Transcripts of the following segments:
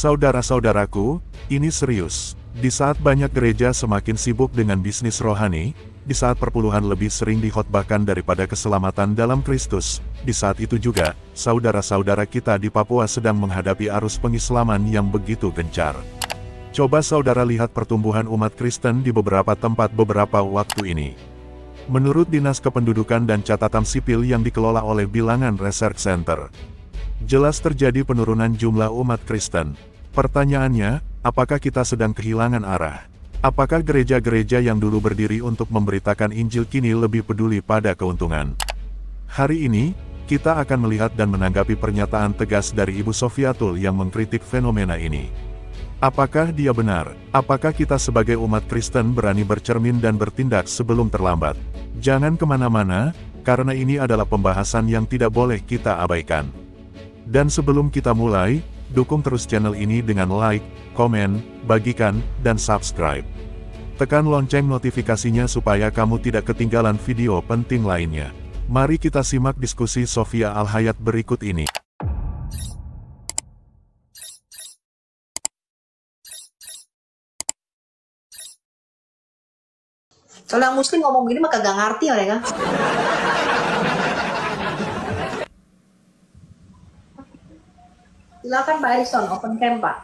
Saudara-saudaraku, ini serius. Di saat banyak gereja semakin sibuk dengan bisnis rohani, di saat perpuluhan lebih sering dikhotbahkan daripada keselamatan dalam Kristus, di saat itu juga, saudara-saudara kita di Papua sedang menghadapi arus pengislaman yang begitu gencar. Coba saudara lihat pertumbuhan umat Kristen di beberapa tempat beberapa waktu ini. Menurut Dinas Kependudukan dan Catatan Sipil yang dikelola oleh Bilangan Research Center, jelas terjadi penurunan jumlah umat Kristen. Pertanyaannya, apakah kita sedang kehilangan arah? Apakah gereja-gereja yang dulu berdiri untuk memberitakan Injil kini lebih peduli pada keuntungan? Hari ini, kita akan melihat dan menanggapi pernyataan tegas dari Ibu Sofiatul yang mengkritik fenomena ini. Apakah dia benar? Apakah kita sebagai umat Kristen berani bercermin dan bertindak sebelum terlambat? Jangan kemana-mana, karena ini adalah pembahasan yang tidak boleh kita abaikan. Dan sebelum kita mulai, dukung terus channel ini dengan like, komen, bagikan, dan subscribe. Tekan lonceng notifikasinya supaya kamu tidak ketinggalan video penting lainnya. Mari kita simak diskusi Sofia Al-Hayat berikut ini. Kalau muslim ngomong gini mah kagak ngerti mereka. Silakan Pak Erikson, open cam Pak.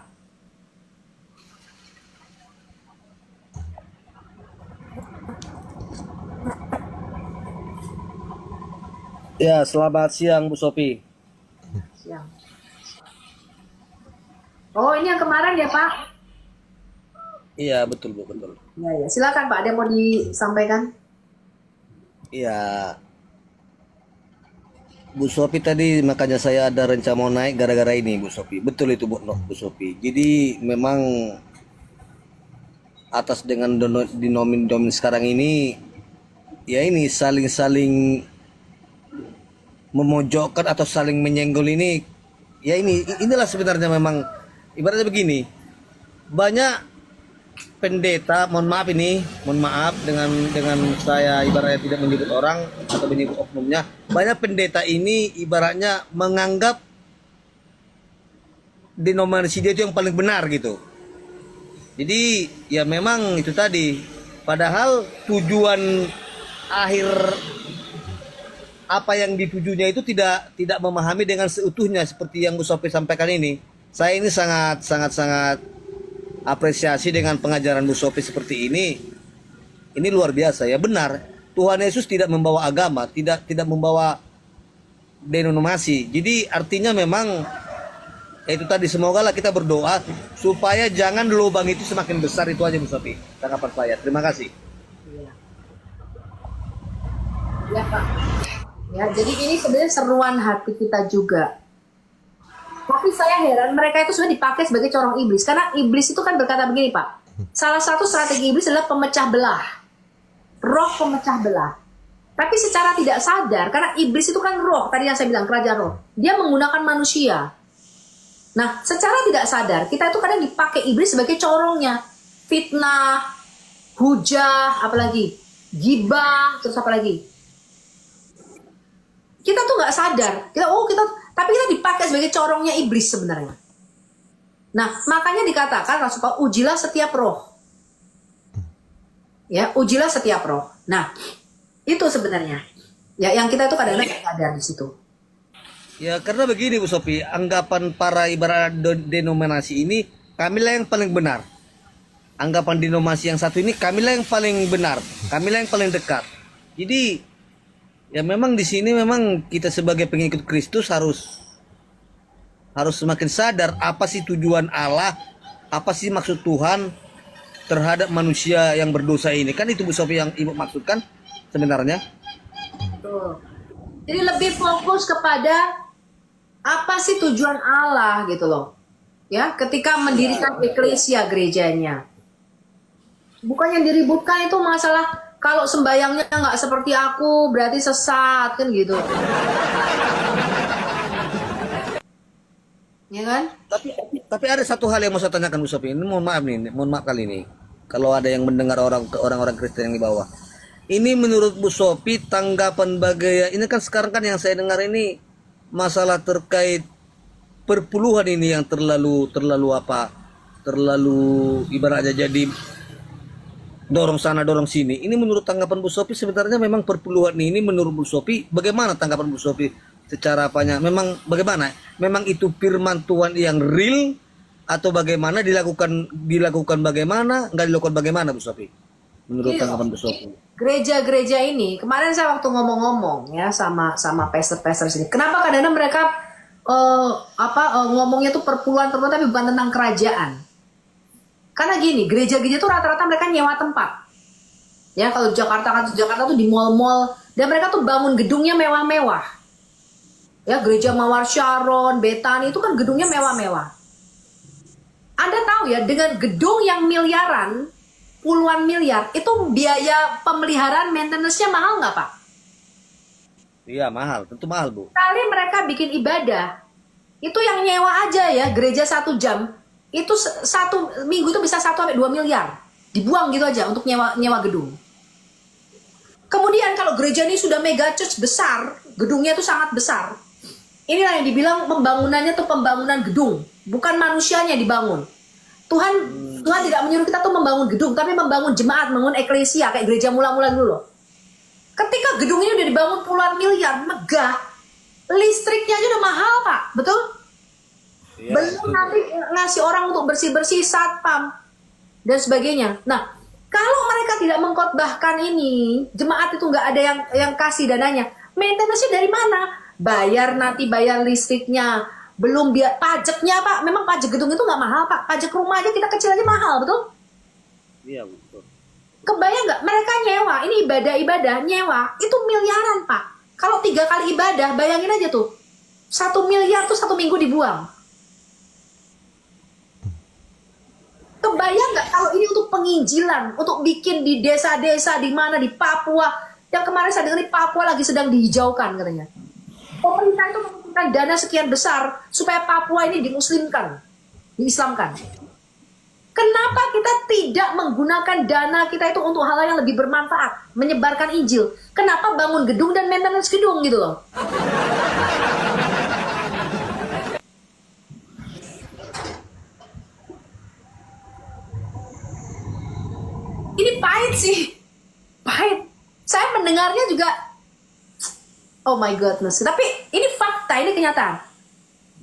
Ya, selamat siang Bu Sofi. Siang. Oh, ini yang kemarin ya Pak? Iya, betul Bu, betul. Ya, silakan Pak, ada yang mau disampaikan? Iya, Bu Sofi tadi makanya saya ada rencana mau naik gara-gara ini Bu Sofi. Betul itu Bu Sofi. Jadi memang atas dengan dinomin sekarang ini, ya ini saling memojokkan atau saling menyenggol ini, ya inilah sebenarnya memang ibaratnya begini. Banyak pendeta, mohon maaf dengan saya ibaratnya tidak menyebut orang atau menyebut oknumnya. Banyak pendeta ini ibaratnya menganggap denominasi dia itu yang paling benar gitu. Jadi ya memang itu tadi, padahal tujuan akhir apa yang ditujunya itu tidak memahami dengan seutuhnya seperti yang Bu Sofi sampaikan ini. Saya ini sangat apresiasi dengan pengajaran Bu Sofi seperti ini. Ini luar biasa ya, benar. Tuhan Yesus tidak membawa agama, tidak membawa denominasi. Jadi artinya memang itu tadi, semoga lah kita berdoa supaya jangan lubang itu semakin besar. Itu aja Bu Sofi tanggapan saya. Terima kasih. Ya Pak. Ya, jadi ini sebenarnya seruan hati kita juga. Tapi saya heran mereka itu sudah dipakai sebagai corong iblis. Karena iblis itu kan berkata begini Pak. Salah satu strategi iblis adalah pemecah belah. Roh pemecah belah. Tapi secara tidak sadar, karena iblis itu kan roh, tadi yang saya bilang kerajaan roh. Dia menggunakan manusia. Nah, secara tidak sadar, kita itu kadang dipakai iblis sebagai corongnya. Fitnah, hujah, apalagi gibah, terus apa lagi? Kita tuh nggak sadar. Tapi kita dipakai sebagai corongnya iblis sebenarnya. Nah, makanya dikatakan Rasul Paulus, ujilah setiap roh. Ya, ujilah setiap roh. Nah, itu sebenarnya. Ya, yang kita itu kadang-kadang nggak sadar di situ. Ya, karena begini Bu Sofi, anggapan para ibarat denominasi ini, kamilah yang paling benar. Anggapan denominasi yang satu ini, kamilah yang paling benar, kamilah yang paling dekat. Jadi ya memang di sini memang kita sebagai pengikut Kristus harus semakin sadar apa sih tujuan Allah, apa sih maksud Tuhan terhadap manusia yang berdosa ini. Kan itu Bu Sofi yang Ibu maksudkan sebenarnya. Betul. Jadi lebih fokus kepada apa sih tujuan Allah gitu loh. Ya, ketika mendirikan eklesia gerejanya. Bukan yang diributkan itu masalah kalau sembayangnya nggak seperti aku berarti sesat kan gitu. Ya kan? Tapi ada satu hal yang mau saya tanyakan Bu Sofi. Ini mohon maaf kali ini. Kalau ada yang mendengar orang-orang Kristen yang di bawah. Ini menurut Bu Sofi tanggapan bagaimana? Ini kan sekarang kan yang saya dengar ini masalah terkait perpuluhan ini yang terlalu ibaratnya jadi dorong sana dorong sini. Ini menurut tanggapan Bu Sophie sebenarnya memang perpuluhan ini menurut Bu Sophie bagaimana tanggapan Bu Sophie secara apanya? Memang bagaimana? Memang itu firman Tuhan yang real atau bagaimana dilakukan bagaimana, nggak dilakukan bagaimana Bu Sophie? Menurut tanggapan Bu Sophie. Gereja-gereja ini kemarin saya waktu ngomong-ngomong ya sama pastor-pastor sini. Kenapa kadang-kadang mereka ngomongnya tuh perpuluhan tapi bukan tentang kerajaan. Karena gini, gereja-gereja itu rata-rata mereka nyewa tempat. Ya, kalau Jakarta tuh di mall-mall dan mereka tuh bangun gedungnya mewah-mewah. Ya, gereja Mawar Sharon, Betani itu kan gedungnya mewah-mewah. Anda tahu ya, dengan gedung yang miliaran, puluhan miliar, itu biaya pemeliharaan maintenance-nya mahal nggak, Pak? Iya, mahal, tentu mahal, Bu. Kali mereka bikin ibadah, itu yang nyewa aja ya, gereja 1 jam, itu 1 minggu itu bisa 1-2 miliar. Dibuang gitu aja untuk nyewa gedung. Kemudian kalau gereja ini sudah mega church besar, gedungnya itu sangat besar. Inilah yang dibilang pembangunannya tuh pembangunan gedung, bukan manusianya dibangun. Tuhan tidak menyuruh kita tuh membangun gedung, tapi membangun jemaat, membangun eklesia kayak gereja mula-mula dulu loh. Ketika gedung ini udah dibangun puluhan miliar, megah, listriknya aja udah mahal, Pak, betul? Ya, belum nanti ngasih orang untuk bersih-bersih, satpam dan sebagainya. Nah, kalau mereka tidak mengkhotbahkan ini, jemaat itu nggak ada yang kasih dananya. Maintenance-nya dari mana? Bayar listriknya, belum pajaknya, Pak. Memang pajak gedung itu nggak mahal, Pak. Pajak rumah aja kita kecil aja mahal, betul? Iya, betul. Kebayang nggak? Mereka nyewa, ini ibadah nyewa, itu miliaran, Pak. Kalau 3 kali ibadah, bayangin aja tuh, 1 miliar tuh 1 minggu dibuang. Kebayang nggak kalau ini untuk penginjilan, untuk bikin di desa-desa di mana di Papua, yang kemarin saya dengar di Papua lagi sedang dihijaukan katanya. Pemerintah itu mengumpulkan dana sekian besar supaya Papua ini dimuslimkan, diislamkan. Kenapa kita tidak menggunakan dana kita itu untuk hal-hal yang lebih bermanfaat, menyebarkan Injil? Kenapa bangun gedung dan maintenance gedung gitu loh? Ini pahit sih, pahit. Saya mendengarnya juga, oh my goodness. Tapi ini fakta, ini kenyataan.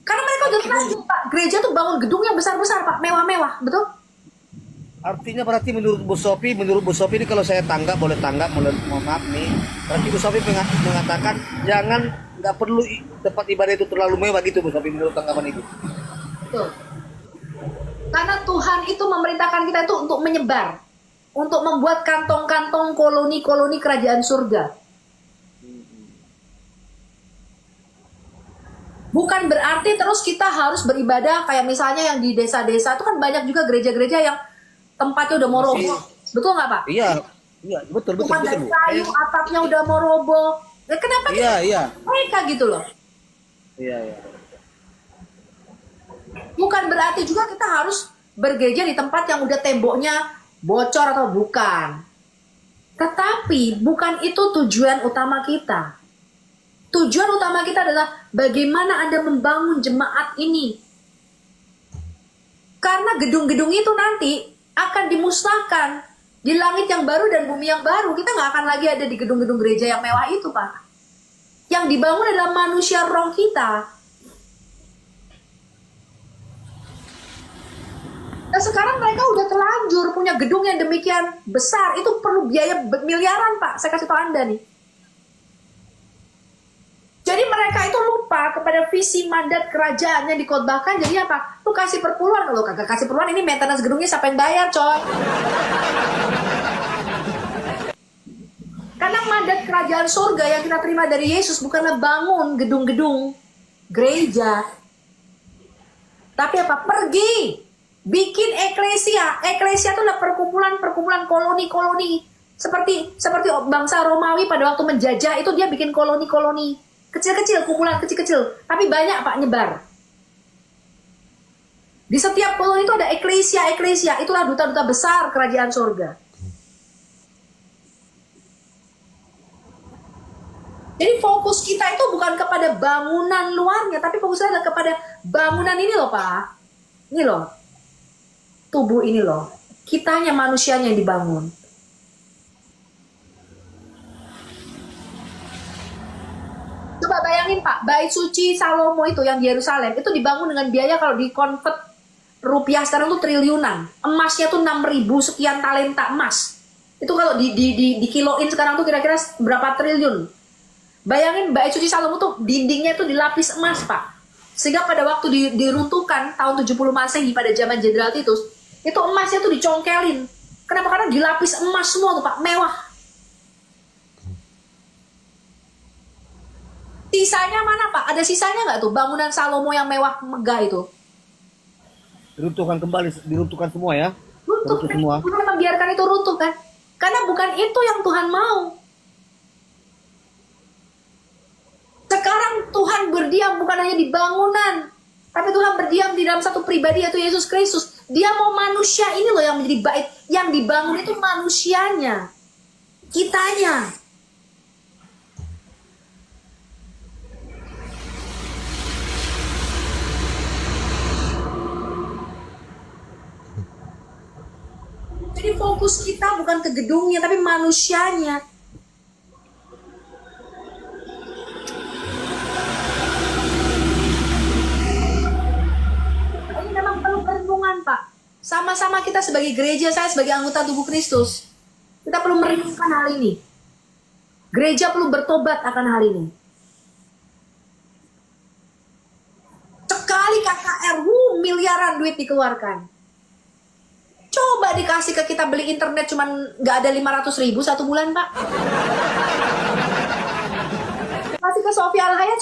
Karena mereka udah terlanjur, Pak. Gereja tuh bangun gedung yang besar-besar, Pak, mewah-mewah, betul? Artinya berarti menurut Bu Sophie ini kalau saya tanggap, mohon maaf nih. Berarti Bu Sophie mengatakan nggak perlu tempat ibadah itu terlalu mewah gitu, Bu Sophie, menurut tanggapan itu. Betul. Karena Tuhan itu memerintahkan kita itu untuk menyebar, untuk membuat kantong-kantong koloni-koloni kerajaan surga. Bukan berarti terus kita harus beribadah kayak misalnya yang di desa-desa itu kan banyak juga gereja-gereja yang tempatnya udah mau roboh. Betul nggak, Pak? Iya, betul. Bukan dari kayu, atapnya udah mau roboh. Ya, kenapa mereka gitu loh? Iya. Bukan berarti juga kita harus bergereja di tempat yang udah temboknya bocor atau bukan. Tetapi bukan itu tujuan utama kita. Tujuan utama kita adalah bagaimana Anda membangun jemaat ini. Karena gedung-gedung itu nanti akan dimusnahkan di langit yang baru dan bumi yang baru. Kita nggak akan lagi ada di gedung-gedung gereja yang mewah itu, Pak. Yang dibangun adalah manusia roh kita. Nah, sekarang mereka udah terlanjur punya gedung yang demikian besar. Itu perlu biaya miliaran, Pak. Saya kasih tahu Anda nih. Jadi mereka itu lupa kepada visi mandat kerajaan yang dikhotbahkan. Jadi apa? Lu kasih perpuluhan. Kalau kagak kasih perpuluhan, ini maintenance gedungnya siapa yang bayar, coy? Karena mandat kerajaan surga yang kita terima dari Yesus bukanlah bangun gedung-gedung gereja. Tapi apa? Pergi. Bikin eklesia. Eklesia itu adalah perkumpulan koloni-koloni. Seperti bangsa Romawi pada waktu menjajah itu dia bikin koloni-koloni. Kecil-kecil, kumpulan kecil-kecil. Tapi banyak, Pak, nyebar. Di setiap koloni itu ada eklesia. Itulah duta-duta besar kerajaan surga. Jadi fokus kita itu bukan kepada bangunan luarnya, tapi fokusnya adalah kepada bangunan ini loh Pak. Ini loh, tubuh ini loh. Kitanya, manusianya yang dibangun. Coba bayangin Pak, bait suci Salomo itu yang di Yerusalem, itu dibangun dengan biaya kalau di-convert rupiah sekarang tuh triliunan. Emasnya tuh 6.000 sekian talenta emas. Itu kalau dikiloin sekarang tuh kira-kira berapa triliun. Bayangin bait suci Salomo tuh dindingnya itu dilapis emas Pak. Sehingga pada waktu diruntuhkan tahun 70 Masehi pada zaman Jenderal Titus, itu emasnya tuh dicongkelin. Kenapa? Karena dilapis emas semua tuh Pak, mewah. Sisanya mana Pak? Ada sisanya nggak tuh bangunan Salomo yang mewah megah itu? Diruntuhkan kembali, diruntuhkan semua ya. Runtuh semua. Tuhan membiarkan itu runtuh kan? Karena bukan itu yang Tuhan mau. Sekarang Tuhan berdiam bukan hanya di bangunan, tapi Tuhan berdiam di dalam satu pribadi yaitu Yesus Kristus. Dia mau manusia ini loh yang menjadi bait, yang dibangun itu manusianya, kitanya. Jadi fokus kita bukan ke gedungnya, tapi manusianya. Ini memang perlu perenungan, Pak. Sama-sama kita sebagai gereja, saya sebagai anggota tubuh Kristus, kita perlu merenungkan hal ini. Gereja perlu bertobat akan hal ini. Sekali KKR, miliaran duit dikeluarkan. Coba dikasih ke kita beli internet cuman nggak ada 500.000 satu bulan Pak. Kasih ke Sofia Alhayat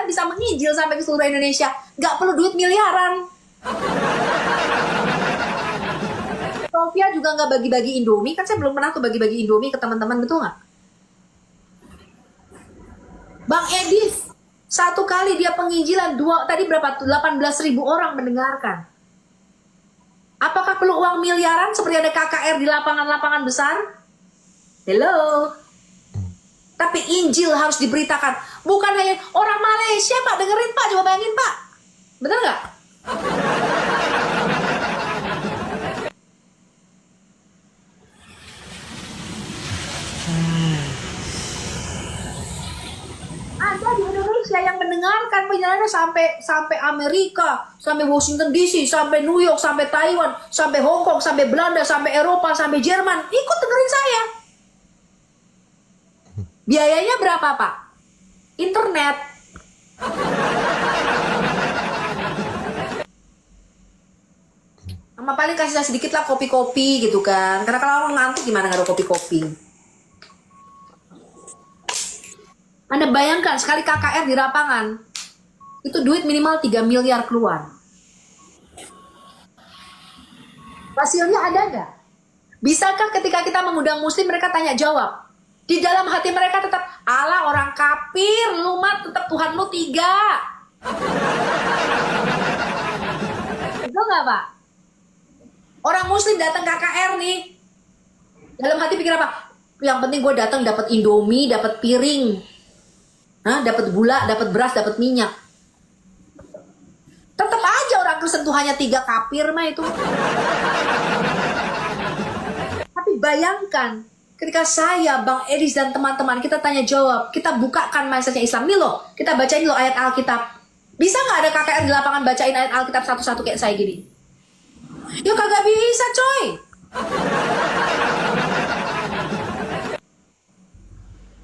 bisa menginjil sampai ke seluruh Indonesia. Nggak perlu duit miliaran. Sofia juga nggak bagi-bagi Indomie, kan saya belum pernah tuh bagi-bagi Indomie ke teman-teman, betul nggak? Bang Edis, satu kali dia penginjilan, tadi berapa? 18.000 orang mendengarkan. Apakah perlu uang miliaran seperti ada KKR di lapangan-lapangan besar? Hello. Tapi Injil harus diberitakan. Bukan hanya orang Malaysia Pak, dengerin Pak, coba bayangin Pak. Betul nggak? Ada di Indonesia yang mendengarkan penjelasannya sampai Amerika, sampai Washington DC, sampai New York, sampai Taiwan, sampai Hong Kong, sampai Belanda, sampai Eropa, sampai Jerman. Ikut dengerin saya. Biayanya berapa Pak? Internet. Sama paling kasih sedikit lah kopi-kopi gitu kan. Karena kalau orang ngantuk gimana nggak ada kopi-kopi. Anda bayangkan sekali KKR di lapangan, itu duit minimal 3 miliar keluar. Hasilnya ada nggak? Bisakah ketika kita mengundang muslim mereka tanya jawab? Di dalam hati mereka tetap, Allah orang kafir, lu mah tetap Tuhan lu 3. Itu nggak Pak? Orang muslim datang KKR nih, dalam hati pikir apa? Yang penting gue datang dapat Indomie, dapat piring. Dapat gula, dapat beras, dapat minyak. Tetap aja orang Kristen tuh hanya 3 kafir mah itu. Tapi bayangkan, ketika saya, Bang Edis dan teman-teman kita tanya jawab, kita bukakan mindsetnya Islam nih loh, kita bacain loh ayat Alkitab. Bisa nggak ada KKR di lapangan bacain ayat Alkitab satu-satu kayak saya gini? Ya kagak bisa coy.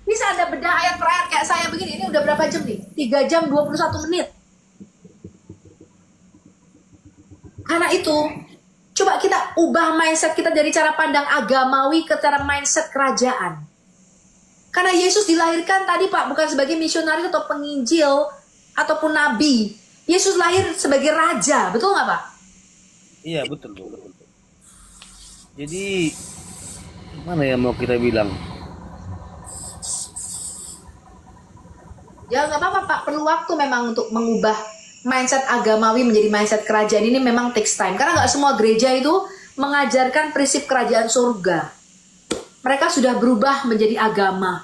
Bisa Anda bedah ayat per ayat kayak saya begini. Ini udah berapa jam nih? 3 jam 21 menit. Karena itu, coba kita ubah mindset kita dari cara pandang agamawi ke cara mindset kerajaan. Karena Yesus dilahirkan tadi Pak, bukan sebagai misionaris atau penginjil ataupun nabi. Yesus lahir sebagai raja, betul nggak Pak? Iya, betul. Jadi, gimana ya mau kita bilang? Ya nggak apa-apa Pak, perlu waktu memang untuk mengubah mindset agamawi menjadi mindset kerajaan. Ini memang takes time. Karena nggak semua gereja itu mengajarkan prinsip kerajaan surga. Mereka sudah berubah menjadi agama.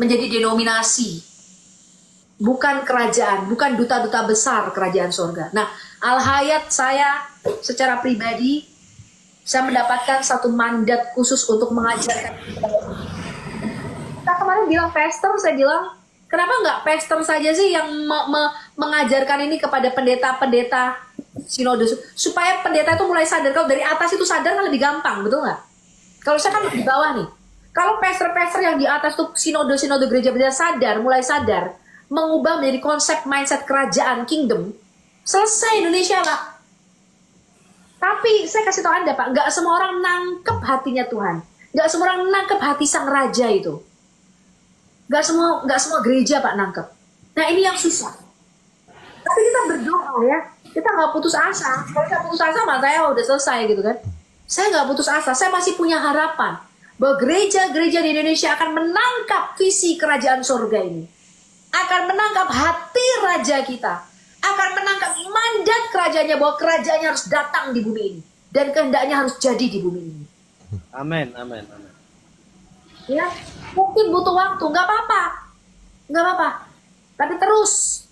menjadi denominasi. Bukan kerajaan, bukan duta-duta besar kerajaan surga. Nah, Al-Hayat saya secara pribadi, saya mendapatkan satu mandat khusus untuk mengajarkan. Kita kemarin bilang pastor, saya bilang, kenapa nggak pastor saja sih yang mengajarkan ini kepada pendeta-pendeta sinode, supaya pendeta itu mulai sadar. Kalau dari atas itu sadar kan lebih gampang, betul nggak? Kalau saya kan di bawah nih. Kalau pastor-pastor yang di atas tuh sinode-sinode gereja sadar, mulai sadar, mengubah menjadi konsep mindset kerajaan, kingdom, selesai Indonesia, Pak. Tapi saya kasih tahu Anda, Pak, nggak semua orang nangkep hatinya Tuhan. Nggak semua orang nangkep hati sang raja itu. Nggak semua gereja, Pak, nangkep. Nah, ini yang susah. Tapi kita berdoa ya. Kita nggak putus asa. Kalau saya putus asa, mah saya udah selesai gitu kan. Saya nggak putus asa. Saya masih punya harapan bahwa gereja-gereja di Indonesia akan menangkap visi kerajaan surga ini. Akan menangkap hati raja kita. Akan menangkap mandat kerajaannya, bahwa kerajaannya harus datang di bumi ini. Dan kehendaknya harus jadi di bumi ini. Amin, amin, amin. Ya, mungkin butuh waktu, nggak apa-apa. Nggak apa-apa. Tapi terus,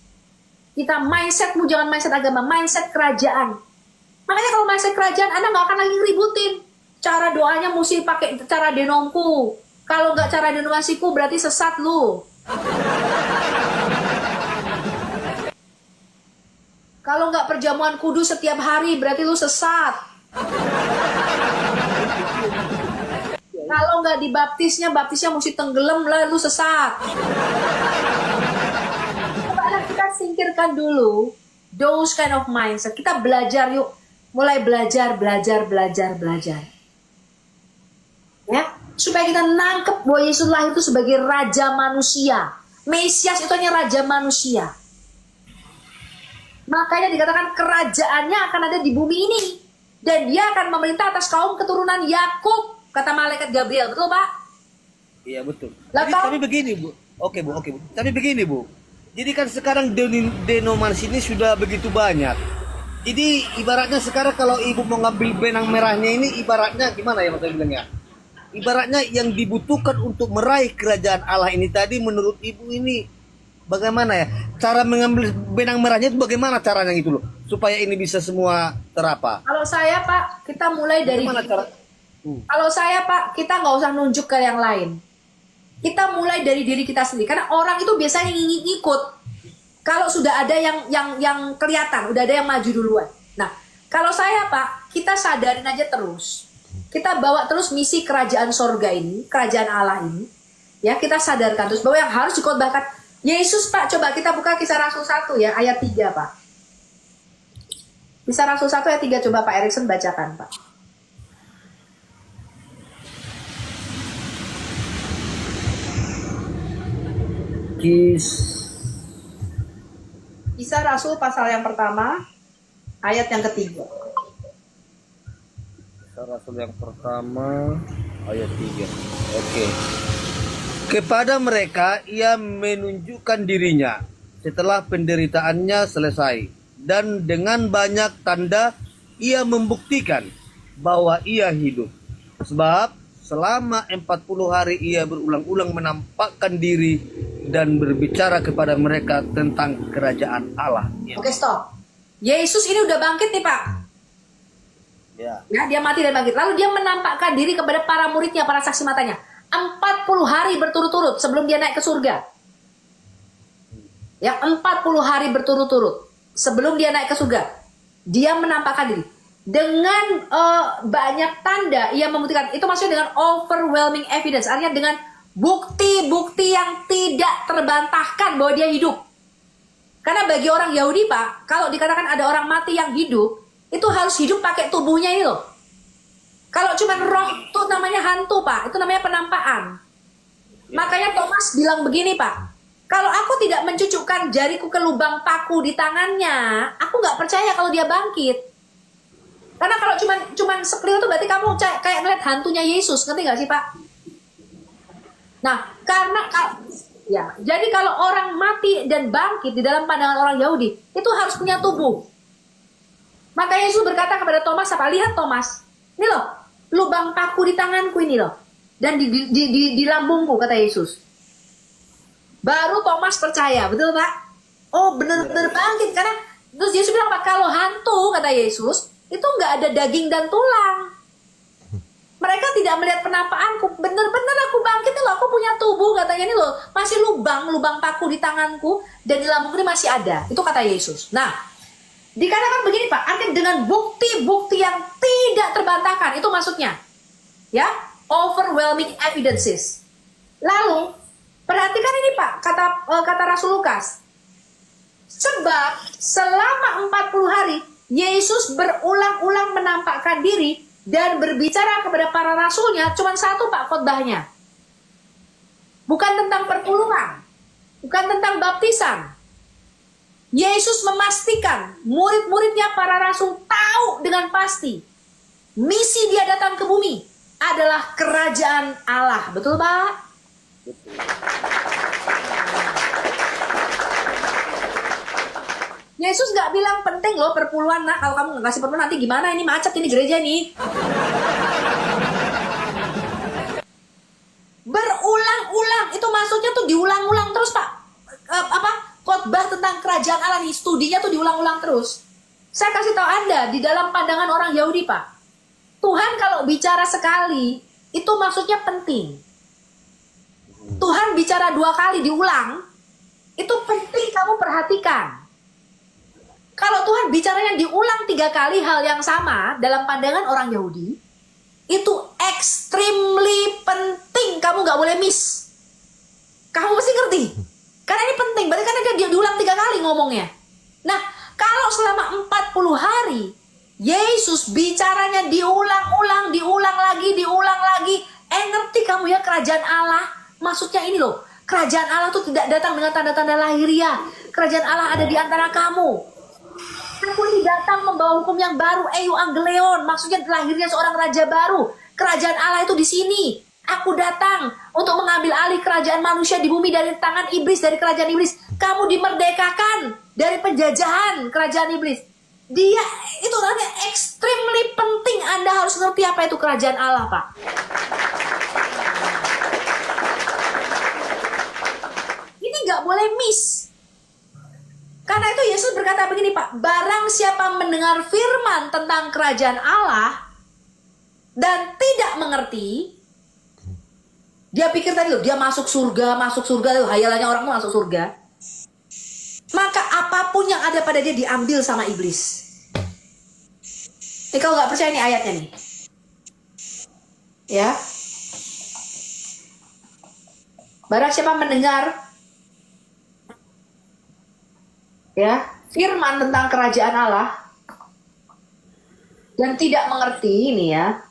kita mindsetmu jangan mindset agama, mindset kerajaan. Makanya kalau mindset kerajaan, Anda nggak akan lagi ributin. Cara doanya mesti pakai cara denomku. Kalau nggak cara denomasiku, berarti sesat lu. Kalau nggak perjamuan kudus setiap hari, berarti lu sesat. Kalau nggak dibaptisnya, baptisnya mesti tenggelam lah, lu sesat. Coba kita singkirkan dulu those kind of mindset. Kita belajar yuk, mulai belajar. Ya, supaya kita nangkep bahwa Yesus lahir itu sebagai Raja manusia. Mesias itu hanya Raja manusia. Makanya dikatakan kerajaannya akan ada di bumi ini. Dan dia akan memerintah atas kaum keturunan Yakub, kata malaikat Gabriel. Betul, Pak? Iya, betul. Lalu, Tapi begini, Bu. Oke, Bu. Tapi begini, Bu. Jadi kan sekarang denominasi ini sudah begitu banyak. Jadi ibaratnya sekarang kalau Ibu mau ngambil benang merahnya ini, ibaratnya gimana ya Mas bilangnya? Ibaratnya yang dibutuhkan untuk meraih kerajaan Allah ini tadi menurut Ibu ini bagaimana ya? Cara mengambil benang merahnya itu bagaimana caranya gitu loh? Supaya ini bisa semua terapa. kalau saya, Pak, kita mulai dari... Kalau saya, Pak, kita nggak usah nunjuk ke yang lain. Kita mulai dari diri kita sendiri. Karena orang itu biasanya ngikut. Kalau sudah ada yang kelihatan, udah ada yang maju duluan. Nah, kalau saya, Pak, kita sadarin aja terus. Kita bawa terus misi kerajaan sorga ini, kerajaan Allah ini. Ya, kita sadarkan terus bahwa yang harus dikhotbahkan Yesus, Pak. Coba kita buka Kisah Rasul 1 ya, ayat 3, Pak. Kisah Rasul 1 ayat 3, coba Pak Erikson bacakan, Pak. Kisah Rasul pasal yang pertama, ayat yang ketiga. Kisah Rasul yang pertama, ayat 3. Oke. Kepada mereka ia menunjukkan dirinya setelah penderitaannya selesai. Dan dengan banyak tanda ia membuktikan bahwa ia hidup. Sebab selama 40 hari ia berulang-ulang menampakkan diri dan berbicara kepada mereka tentang kerajaan Allah. Oke, stop. Yesus ini udah bangkit nih, Pak. Ya. Ya, dia mati dan bangkit. Lalu dia menampakkan diri kepada para muridnya, para saksi matanya. 40 hari berturut-turut sebelum dia naik ke surga. Ya, 40 hari berturut-turut sebelum dia naik ke surga. Dia menampakkan diri. Dengan banyak tanda ia membuktikan. Itu maksudnya dengan overwhelming evidence. Artinya dengan bukti-bukti yang tidak terbantahkan bahwa dia hidup. Karena bagi orang Yahudi, Pak, kalau dikatakan ada orang mati yang hidup, itu harus hidup pakai tubuhnya ini loh. Kalau cuma roh itu namanya hantu, Pak. Itu namanya penampakan. Makanya Thomas bilang begini, Pak. Kalau aku tidak mencucukkan jariku ke lubang paku di tangannya, aku nggak percaya kalau dia bangkit. Karena kalau cuman sekelil itu berarti kamu kayak ngeliat hantunya Yesus, ngerti nggak sih, Pak? Nah, jadi kalau orang mati dan bangkit di dalam pandangan orang Yahudi, itu harus punya tubuh. Maka Yesus berkata kepada Thomas, apa? Lihat Thomas, ini loh, lubang paku di tanganku ini loh, dan di lambungku, kata Yesus. Baru Thomas percaya, betul Pak? Oh bener-bener bangkit. Karena terus Yesus bilang Pak, kalau hantu, kata Yesus, itu nggak ada daging dan tulang. Mereka tidak melihat penampaanku. Bener-bener aku bangkit nih loh, aku punya tubuh, katanya nih loh. Masih lubang paku di tanganku, dan di lambungku ini masih ada. Itu kata Yesus. Nah, dikatakan begini Pak, artinya dengan bukti-bukti yang tidak terbantahkan, itu maksudnya. Ya, overwhelming evidences. Lalu, perhatikan ini Pak, kata Rasul Lukas. Sebab selama 40 hari, Yesus berulang-ulang menampakkan diri dan berbicara kepada para rasulnya. Cuma satu Pak khotbahnya. Bukan tentang perpuluhan, bukan tentang baptisan. Yesus memastikan murid-muridnya para rasul tahu dengan pasti misi dia datang ke bumi adalah kerajaan Allah. Betul Pak? Yesus nggak bilang penting loh perpuluhan, nah kalau kamu nggak kasih perpuluhan nanti gimana, ini macet ini gereja nih. Berulang-ulang, itu maksudnya tuh diulang-ulang terus Pak. Khotbah tentang kerajaan Allah nih, studinya tuh diulang-ulang terus. Saya kasih tahu Anda, di dalam pandangan orang Yahudi Pak, Tuhan kalau bicara sekali, itu maksudnya penting. Tuhan bicara 2 kali diulang, itu penting kamu perhatikan. Kalau Tuhan bicaranya diulang 3 kali hal yang sama, dalam pandangan orang Yahudi, itu extremely penting, kamu nggak boleh miss. Kamu mesti ngerti. Karena ini penting, berarti karena dia diulang 3 kali ngomongnya. Nah, kalau selama 40 hari, Yesus bicaranya diulang-ulang, diulang lagi. Ngerti kamu ya kerajaan Allah? Maksudnya ini loh, kerajaan Allah tuh tidak datang dengan tanda-tanda lahiriah. Kerajaan Allah ada di antara kamu. Aku ini datang membawa hukum yang baru, euangelion, maksudnya lahirnya seorang raja baru. Kerajaan Allah itu di sini. Aku datang untuk mengambil alih kerajaan manusia di bumi dari tangan iblis, dari kerajaan iblis. Kamu dimerdekakan dari penjajahan kerajaan iblis. Dia itu artinya extremely penting. Anda harus ngerti apa itu kerajaan Allah, Pak. Ini nggak boleh miss. Karena itu Yesus berkata begini, Pak. Barang siapa mendengar firman tentang kerajaan Allah dan tidak mengerti, dia pikir tadi loh, dia masuk surga, hayalannya orang tuh masuk surga. Maka apapun yang ada pada dia diambil sama iblis. Ini kalau nggak percaya nih ayatnya nih. Ya. Barang siapa mendengar ya, firman tentang kerajaan Allah dan tidak mengerti ini ya.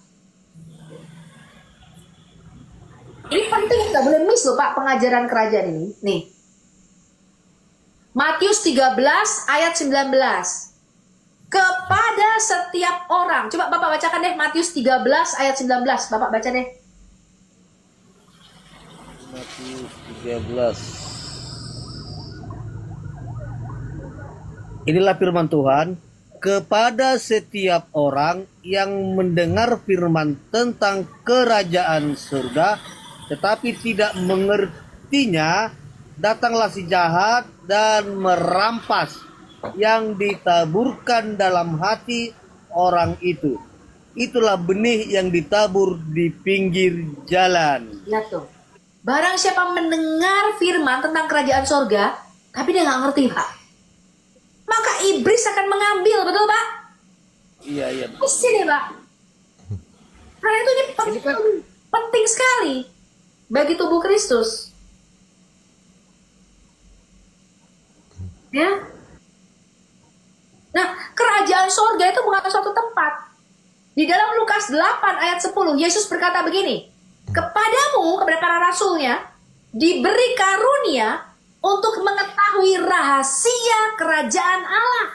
Ini penting, nggak boleh miss loh Pak pengajaran kerajaan ini. Nih. Matius 13 ayat 19. Kepada setiap orang. Coba Bapak bacakan deh Matius 13 ayat 19. Bapak baca deh. Matius 13. Inilah firman Tuhan. Kepada setiap orang yang mendengar firman tentang kerajaan surga tetapi tidak mengertinya, datanglah si jahat dan merampas yang ditaburkan dalam hati orang itu. Itulah benih yang ditabur di pinggir jalan. Lihat tuh. Barang siapa mendengar firman tentang kerajaan surga, tapi dia nggak ngerti, Pak. Maka iblis akan mengambil, betul Pak? Iya. Mesti deh, Pak. Karena itu ini penting sekali bagi tubuh Kristus. Ya. Nah, kerajaan surga itu bukan suatu tempat. Di dalam Lukas 8 ayat 10, Yesus berkata begini, kepadamu, kepada para rasulnya, diberi karunia untuk mengetahui rahasia kerajaan Allah.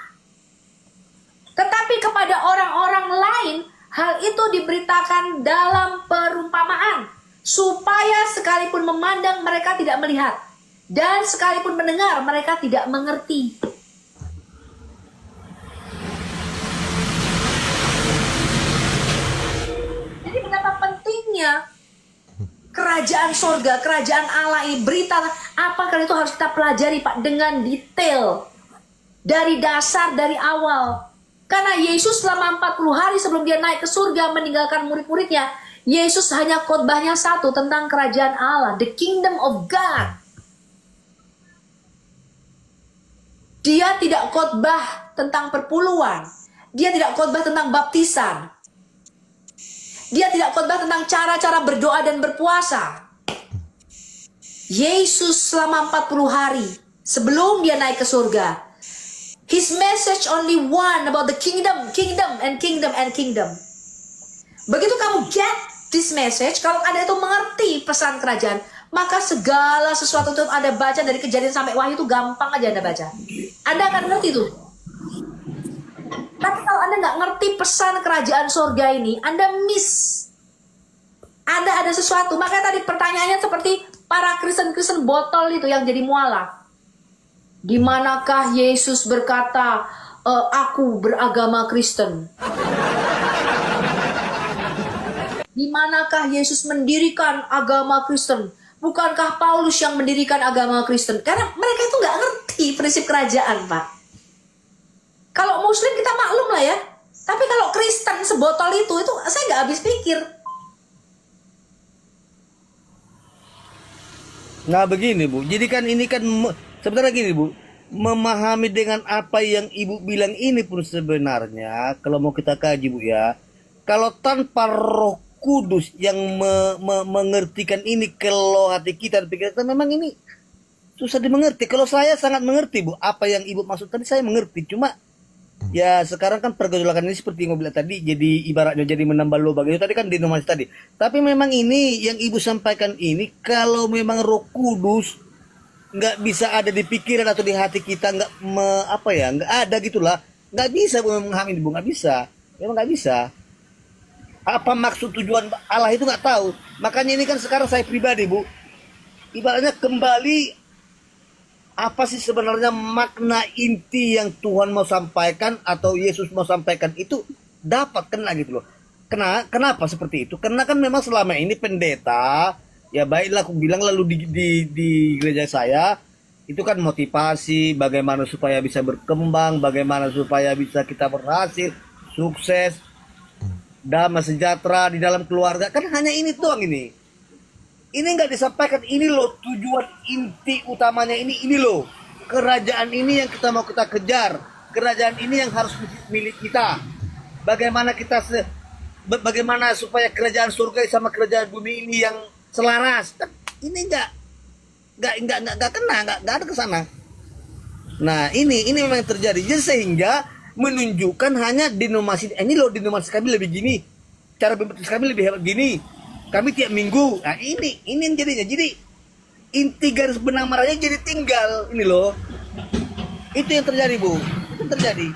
Tetapi kepada orang-orang lain, hal itu diberitakan dalam perumpamaan, supaya sekalipun memandang mereka tidak melihat, dan sekalipun mendengar mereka tidak mengerti. Jadi betapa pentingnya Kerajaan sorga, kerajaan Allah ini, berita apa kali itu harus kita pelajari Pak dengan detail. Dari dasar, dari awal. Karena Yesus selama 40 hari sebelum dia naik ke surga meninggalkan murid-muridnya, Yesus hanya khotbahnya satu tentang kerajaan Allah, the kingdom of God. Dia tidak khotbah tentang perpuluhan. Dia tidak khotbah tentang baptisan. Dia tidak khotbah tentang cara-cara berdoa dan berpuasa. Yesus selama 40 hari sebelum dia naik ke surga, his message only one about the kingdom, kingdom, and kingdom, and kingdom. Begitu kamu get this message, kalau Anda itu mengerti pesan kerajaan, maka segala sesuatu itu Anda baca dari Kejadian sampai Wahyu itu gampang aja Anda baca. Anda akan ngerti tuh. Tapi kalau Anda nggak ngerti pesan kerajaan surga ini, Anda miss. Ada sesuatu. Makanya tadi pertanyaannya seperti para Kristen-Kristen botol itu yang jadi mualaf. Di manakah Yesus berkata, aku beragama Kristen? Di manakah Yesus mendirikan agama Kristen? Bukankah Paulus yang mendirikan agama Kristen? Karena mereka itu nggak ngerti prinsip kerajaan, Pak. Kalau Muslim kita maklum lah ya. Tapi kalau Kristen sebotol itu saya nggak habis pikir. Nah begini Bu, jadi kan ini kan sebenarnya gini Bu, memahami dengan apa yang Ibu bilang ini pun sebenarnya kalau mau kita kaji Bu ya, kalau tanpa Roh Kudus yang mengertikan ini ke hati kita dan pikiran kita, memang ini susah dimengerti. Kalau saya sangat mengerti Bu, apa yang Ibu maksud tadi saya mengerti, cuma ya sekarang kan pergolakan ini seperti yang bilang tadi, jadi ibaratnya jadi menambah lubang itu tadi kan denominasi tadi. Tapi memang ini yang Ibu sampaikan ini, kalau memang Roh Kudus nggak bisa ada di pikiran atau di hati kita, nggak ada gitulah, nggak bisa Bu memahami Bu, nggak bisa, memang nggak bisa. Apa maksud tujuan Allah itu nggak tahu. Makanya ini kan sekarang saya pribadi Bu, ibaratnya kembali apa sih sebenarnya makna inti yang Tuhan mau sampaikan atau Yesus mau sampaikan itu dapat kena gitu loh. Kenapa seperti itu? Karena kan memang selama ini pendeta, ya baiklah aku bilang lalu di gereja saya itu kan motivasi bagaimana supaya bisa berkembang, bagaimana supaya bisa kita berhasil, sukses, damai sejahtera di dalam keluarga. Kan hanya ini doang ini. Ini nggak disampaikan, ini loh tujuan inti utamanya ini loh. Kerajaan ini yang kita mau kita kejar. Kerajaan ini yang harus milik kita. Bagaimana bagaimana supaya kerajaan surga sama kerajaan bumi ini yang selaras. Ini nggak ada ke sana. Nah ini memang terjadi. Jadi sehingga menunjukkan hanya denominasi. Ini loh denominasi kami lebih gini. Cara berbaptis kami lebih hebat gini. Kami tiap minggu. Nah ini yang jadinya. Jadi inti garis benang merahnya jadi tinggal. Ini loh. Itu yang terjadi Bu. Itu terjadi.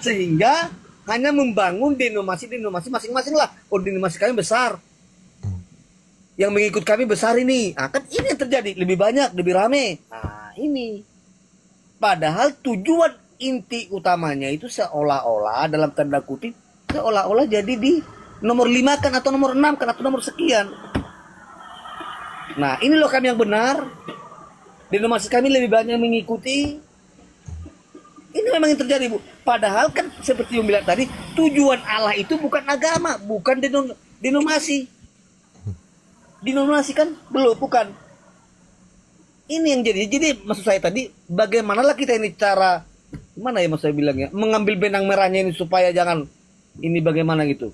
Sehingga hanya membangun denominasi masing-masing lah. Oh denominasi kami besar. Yang mengikut kami besar ini. Nah kan ini yang terjadi. Lebih banyak, lebih rame. Nah ini. Padahal tujuan inti utamanya itu seolah-olah dalam tanda kutip. Seolah-olah jadi di nomor 5 kan, atau nomor 6 kan, atau nomor sekian. Nah ini loh kami yang benar. Denominasi kami lebih banyak mengikuti. Ini memang yang terjadi Bu. Padahal kan seperti yang bilang tadi, tujuan Allah itu bukan agama, bukan denominasi. Denominasi kan belum, bukan. Ini yang jadi maksud saya tadi, bagaimanalah kita ini cara, gimana ya maksud saya bilangnya, mengambil benang merahnya ini supaya jangan ini bagaimana gitu.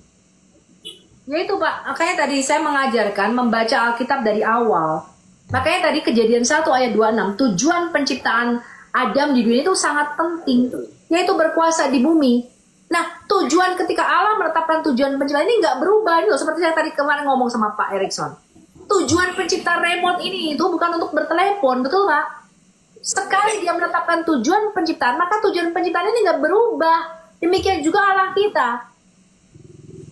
Ya itu Pak, makanya tadi saya mengajarkan membaca Alkitab dari awal. Makanya tadi Kejadian 1 ayat 26, tujuan penciptaan Adam di dunia itu sangat penting, yaitu berkuasa di bumi. Nah, tujuan ketika Allah menetapkan tujuan penciptaan ini nggak berubah. Ini loh, seperti saya tadi kemarin ngomong sama Pak Erikson. Tujuan pencipta remote ini itu bukan untuk bertelepon, betul Pak? Sekali dia menetapkan tujuan penciptaan, maka tujuan penciptaan ini nggak berubah. Demikian juga Allah kita.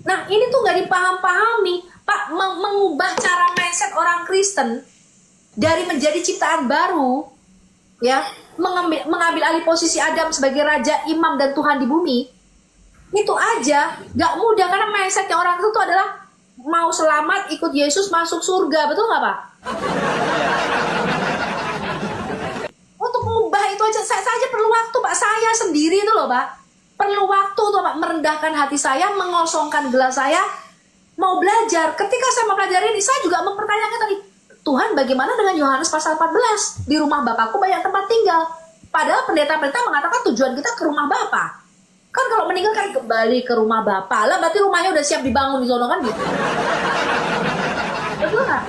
Nah ini tuh nggak dipaham-pahami Pak, mengubah cara mindset orang Kristen dari menjadi ciptaan baru, ya, mengambil alih posisi Adam sebagai raja, imam, dan Tuhan di bumi. Itu aja nggak mudah, karena mindsetnya orang itu adalah mau selamat ikut Yesus masuk surga, betul nggak Pak? Untuk mengubah itu aja, saya aja perlu waktu Pak, saya sendiri itu loh Pak. Perlu waktu tuh Pak, merendahkan hati saya, mengosongkan gelas saya, mau belajar. Ketika saya mempelajari ini, saya juga mempertanyakan tadi, Tuhan bagaimana dengan Yohanes pasal 14? Di rumah Bapakku banyak tempat tinggal. Padahal pendeta-pendeta mengatakan tujuan kita ke rumah Bapa. Kan kalau meninggal kan kembali ke rumah Bapa. Lah berarti rumahnya udah siap dibangun di sono kan gitu. Betul nggak?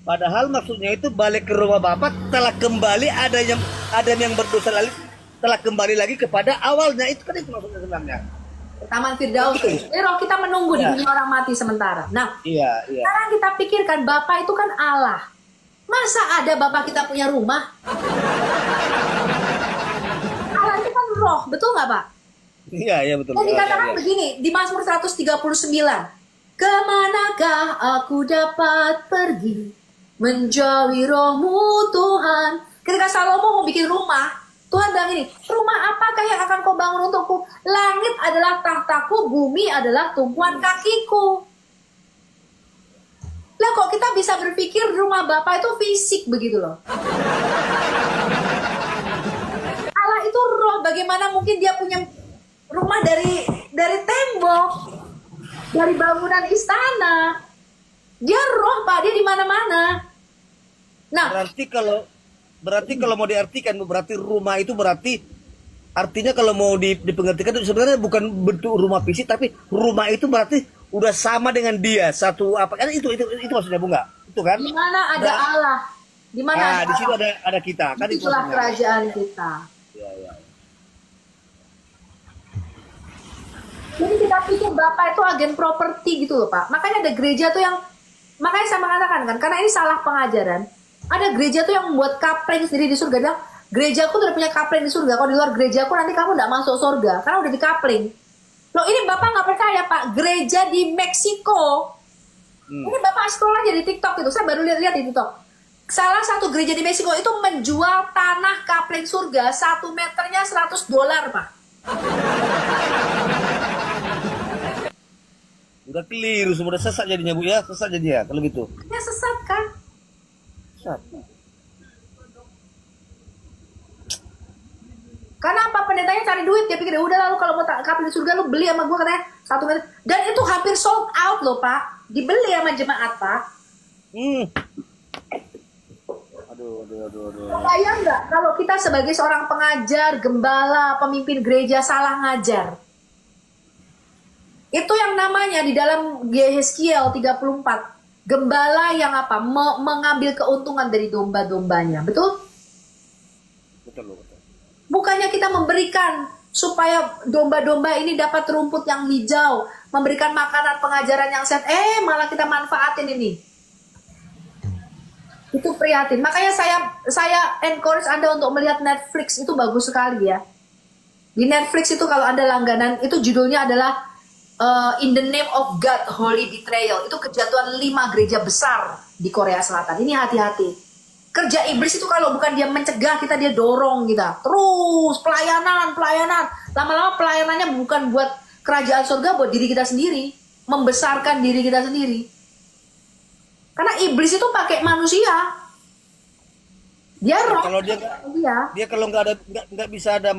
Padahal maksudnya itu balik ke rumah Bapak telah kembali ada yang berdosa lagi, telah kembali lagi kepada awalnya. Itu kan itu maksudnya sebenarnya. Taman Firdaus. Ini roh kita menunggu di dunia orang mati sementara. Nah, sekarang kita pikirkan Bapak itu kan Allah. Masa ada Bapak kita punya rumah? Allah itu kan roh, betul nggak Pak? Iya betul. Jadi dikatakan begini di Mazmur 139. Kemanakah aku dapat pergi menjauhi rohmu Tuhan? Ketika Salomo mau bikin rumah, Tuhan bilang ini, rumah apakah yang akan kau bangun untukku? Langit adalah tahtaku, bumi adalah tumpuan kakiku. Lah kok kita bisa berpikir rumah Bapak itu fisik begitu loh. Allah itu roh, bagaimana mungkin dia punya rumah dari tembok, dari bangunan istana. Dia roh Pak, dia di mana-mana. Nah, Berarti kalau mau diartikan, berarti rumah itu berarti artinya kalau mau dipengertikan itu sebenarnya bukan bentuk rumah fisik, tapi rumah itu berarti udah sama dengan dia satu apa kan itu maksudnya Bunga itu kan? Di mana ada Allah, di mana di situ ada kita kan, itulah kerajaan kita. Ya. Jadi kita pikir Bapak itu agen properti gitu loh Pak. Makanya ada gereja tuh yang, makanya saya mengatakan kan, karena ini salah pengajaran. Ada gereja tuh yang membuat kapling sendiri di surga. Bilang, gerejaku udah punya kapling di surga. Kalau di luar gerejaku nanti kamu nggak masuk surga. Karena udah di kapling. Loh ini Bapak nggak percaya Pak. Gereja di Meksiko. Ini Bapak scroll aja di TikTok itu. Saya baru lihat di TikTok. Salah satu gereja di Meksiko itu menjual tanah kapling surga. 1 meternya $100 Pak. Udah keliru, semua udah sesat jadinya Bu ya. Sesat jadinya kalau gitu. Ya sesat kan. Karena apa, pendetanya cari duit, dia pikir udah lalu kalau mau kapling di surga lu beli sama gue katanya 1 meter, dan itu hampir sold out loh Pak, dibeli sama jemaat Pak. Aduh. Bayang nggak kalau kita sebagai seorang pengajar, gembala, pemimpin gereja salah ngajar? Itu yang namanya di dalam Yeskiel 34. Gembala yang apa? Mengambil keuntungan dari domba-dombanya. Betul? Betul. Bukannya kita memberikan supaya domba-domba ini dapat rumput yang hijau, memberikan makanan pengajaran yang sehat, malah kita manfaatin ini. Itu prihatin. Makanya saya encourage Anda untuk melihat Netflix, itu bagus sekali ya. Di Netflix itu kalau Anda langganan, itu judulnya adalah In the Name of God, Holy Betrayal. Itu kejatuhan 5 gereja besar di Korea Selatan. Ini hati-hati. Kerja iblis itu kalau bukan dia mencegah kita, dia dorong kita. Terus pelayanan. Lama-lama pelayanannya bukan buat kerajaan surga, buat diri kita sendiri. Membesarkan diri kita sendiri. Karena iblis itu pakai manusia. Dia roh. Kalau dia kalau nggak bisa ada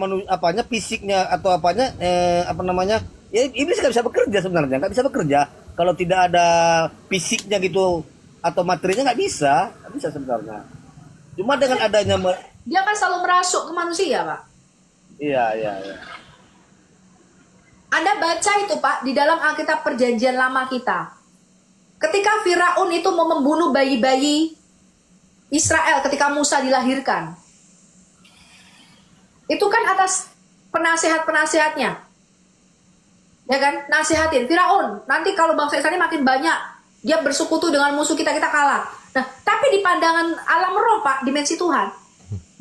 fisiknya atau apanya ya iblis nggak bisa bekerja sebenarnya, nggak bisa bekerja kalau tidak ada fisiknya gitu atau materinya, nggak bisa sebenarnya. Cuma dengan adanya dia kan selalu merasuk ke manusia Pak. Iya. Anda baca itu Pak di dalam Alkitab Perjanjian Lama kita. Ketika Firaun itu mau membunuh bayi-bayi Israel ketika Musa dilahirkan, itu kan atas penasehat-penasehatnya. Ya kan, nasihatin Firaun, nanti kalau bangsa Israel makin banyak, dia bersekutu dengan musuh kita kalah. Nah, tapi di pandangan alam roh Pak, dimensi Tuhan,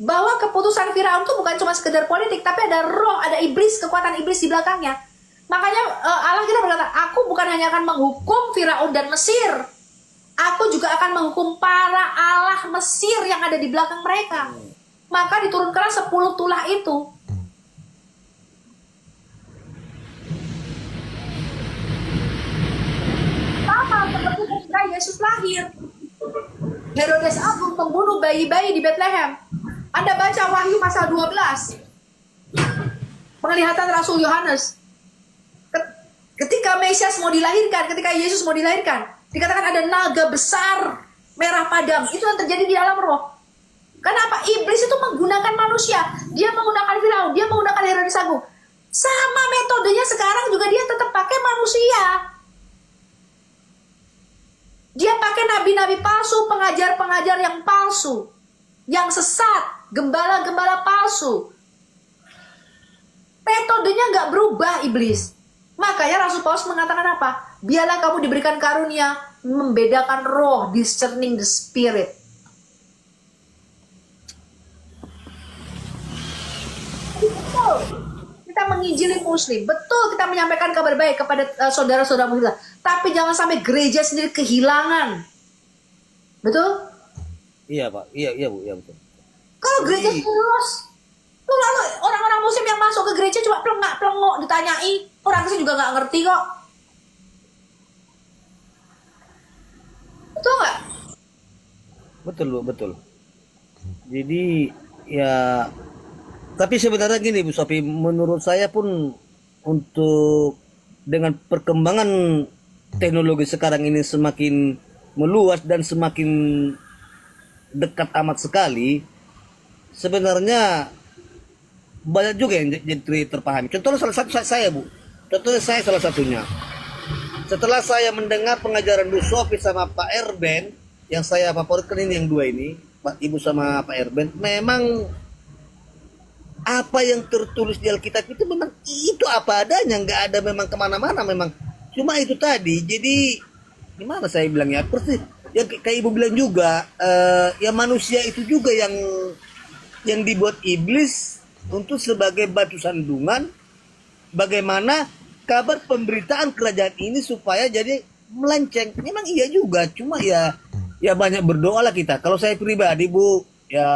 bahwa keputusan Firaun itu bukan cuma sekedar politik, tapi ada roh, ada iblis, kekuatan iblis di belakangnya. Makanya Allah kita berkata, aku bukan hanya akan menghukum Firaun dan Mesir, aku juga akan menghukum para Allah Mesir yang ada di belakang mereka. Maka diturunkanlah 10 tulah itu. Yesus lahir. Herodes Agung membunuh bayi-bayi di Bethlehem. Anda baca Wahyu pasal 12. Penglihatan Rasul Yohanes. Ketika Mesias mau dilahirkan, ketika Yesus mau dilahirkan, dikatakan ada naga besar merah padam. Itu yang terjadi di alam roh. Kenapa? Iblis itu menggunakan manusia. Dia menggunakan Firaun, dia menggunakan Herodes Agung. Sama metodenya sekarang juga dia tetap pakai manusia. Dia pakai nabi-nabi palsu, pengajar-pengajar yang palsu, yang sesat, gembala-gembala palsu. Metodenya nggak berubah iblis. Makanya Rasul Paulus mengatakan apa? Biarlah kamu diberikan karunia membedakan roh, discerning the spirit. Betul. Kita menginjili muslim. Betul kita menyampaikan kabar baik kepada saudara-saudara muslim. Tapi jangan sampai gereja sendiri kehilangan. Betul? Iya Pak, iya Bu, iya betul. Kalau gereja terus, tuh lalu orang-orang muslim yang masuk ke gereja cuma pelengok ditanyai, orang sih juga nggak ngerti kok. Betul nggak? Betul Bu, betul. Jadi ya, tapi sebenarnya gini Bu Sophie, menurut saya pun untuk dengan perkembangan teknologi sekarang ini semakin meluas dan semakin dekat amat sekali, sebenarnya banyak juga yang jadi terpahami. Contohnya salah satu saya Bu, contohnya saya salah satunya. Setelah saya mendengar pengajaran Bu Sophie sama Pak Erben, yang saya favoritkan ini yang dua ini, Pak Ibu sama Pak Erben, memang apa yang tertulis di Alkitab itu memang itu apa adanya, nggak ada memang kemana-mana, memang cuma itu tadi. Jadi gimana saya bilang ya, persis yang kayak Ibu bilang juga, ya manusia itu juga yang dibuat iblis untuk sebagai batu sandungan bagaimana kabar pemberitaan kerajaan ini supaya jadi melenceng. Memang iya juga, cuma ya banyak berdoa lah kita. Kalau saya pribadi Bu, ya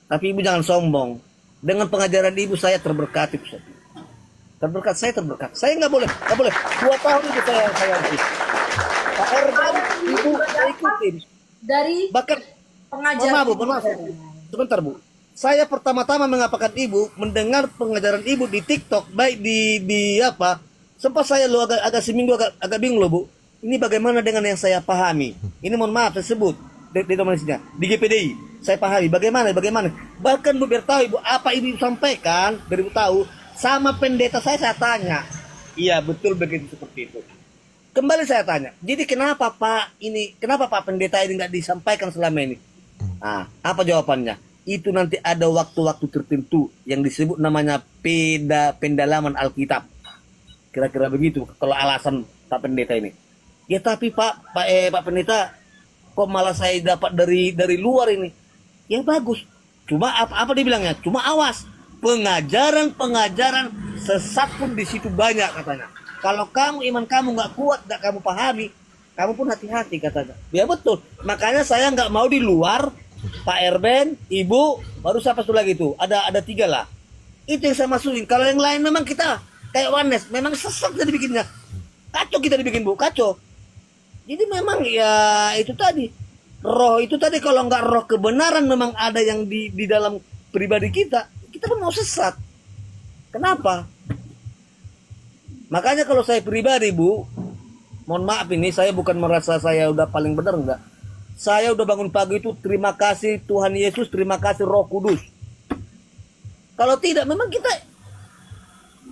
tapi Ibu jangan sombong. Dengan pengajaran Ibu saya terberkati. Terberkat, saya terberkat. Saya nggak boleh. 2 tahun itu saya Pak Erben, Ibu saya ikutin. Dari Bahkan pengajaran. maaf. Sebentar Bu. Saya pertama-tama mengapakan Ibu mendengar pengajaran Ibu di TikTok, baik di apa? Sempat saya lo agak seminggu agak bingung loh Bu. Ini bagaimana dengan yang saya pahami? Ini mohon maaf saya sebut di dominasinya di GPDI. Saya pahami bagaimana. Bahkan Bu biar tahu Ibu apa Ibu sampaikan, biar Ibu tahu, sama pendeta saya tanya. Iya betul begitu seperti itu. Kembali saya tanya. Jadi kenapa Pak pendeta ini nggak disampaikan selama ini? Nah, apa jawabannya? Itu nanti ada waktu-waktu tertentu yang disebut namanya pendalaman Alkitab. Kira-kira begitu kalau alasan Pak Pendeta ini. Ya tapi Pak Pendeta, kok malah saya dapat dari luar ini? Ya bagus. Cuma apa dibilangnya? Cuma awas. Pengajaran sesat pun di situ banyak katanya. Kalau iman kamu nggak kuat, nggak kamu pahami, kamu pun hati-hati katanya. Ya betul. Makanya saya nggak mau di luar. Pak Erben, Ibu, baru siapa satu lagi itu? Ada 3 lah. Itu yang saya masukin. Kalau yang lain memang kita kayak Wanes, memang sesat kita dibikinnya. Kacau kita dibikin Bu, kacau. Jadi memang ya itu tadi. Roh itu tadi kalau nggak roh kebenaran memang ada yang di dalam pribadi kita pun mau sesat. Kenapa? Makanya kalau saya pribadi Bu, mohon maaf ini saya bukan merasa saya udah paling benar enggak. Saya udah bangun pagi itu terima kasih Tuhan Yesus, terima kasih Roh Kudus. Kalau tidak memang kita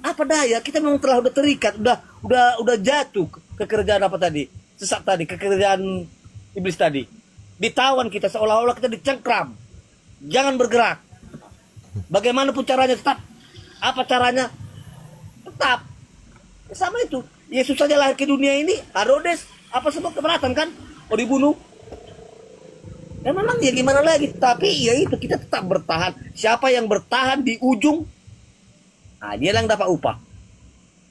apa daya, kita memang udah terikat, udah jatuh ke kerjaan apa tadi? Sesat tadi, ke kerjaan iblis tadi. Ditawan kita seolah-olah kita dicengkram. Jangan bergerak. Bagaimanapun caranya tetap. Apa caranya? Tetap. Sama itu. Yesus saja lahir ke dunia ini, Herodes apa sebab keberatan kan? Mau dibunuh. Ya memang ya gimana lagi, tapi ya itu kita tetap bertahan. Siapa yang bertahan di ujung, nah dia yang dapat upah.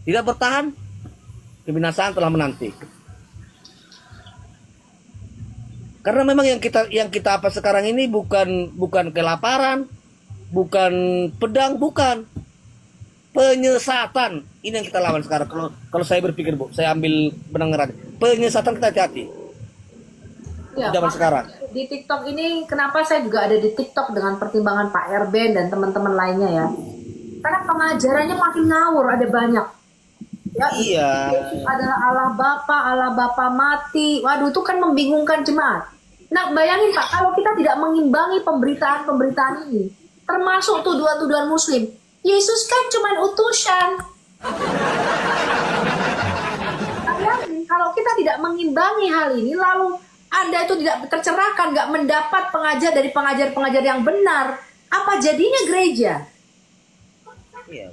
Tidak bertahan, kebinasaan telah menanti. Karena memang yang kita apa sekarang ini bukan kelaparan, bukan pedang, bukan penyesatan. Ini yang kita lawan sekarang. Kalau saya berpikir Bu, saya ambil benang merah. penyesatan kita hati-hati. Ya, Zaman Pak, sekarang. di TikTok ini kenapa saya juga ada di TikTok dengan pertimbangan Pak Erben dan teman-teman lainnya ya. Karena pengajarannya makin ngawur, ada banyak. Ya, Iya. Yesus adalah Allah Bapa mati. Waduh, itu kan membingungkan jemaat. Nah, bayangin Pak, kalau kita tidak mengimbangi pemberitaan-pemberitaan ini, termasuk tuduhan-tuduhan Muslim, Yesus kan cuma utusan. Bayangin, kalau kita tidak mengimbangi hal ini, lalu Anda itu tidak tercerahkan, nggak mendapat pengajar dari pengajar-pengajar yang benar, apa jadinya gereja? Iya.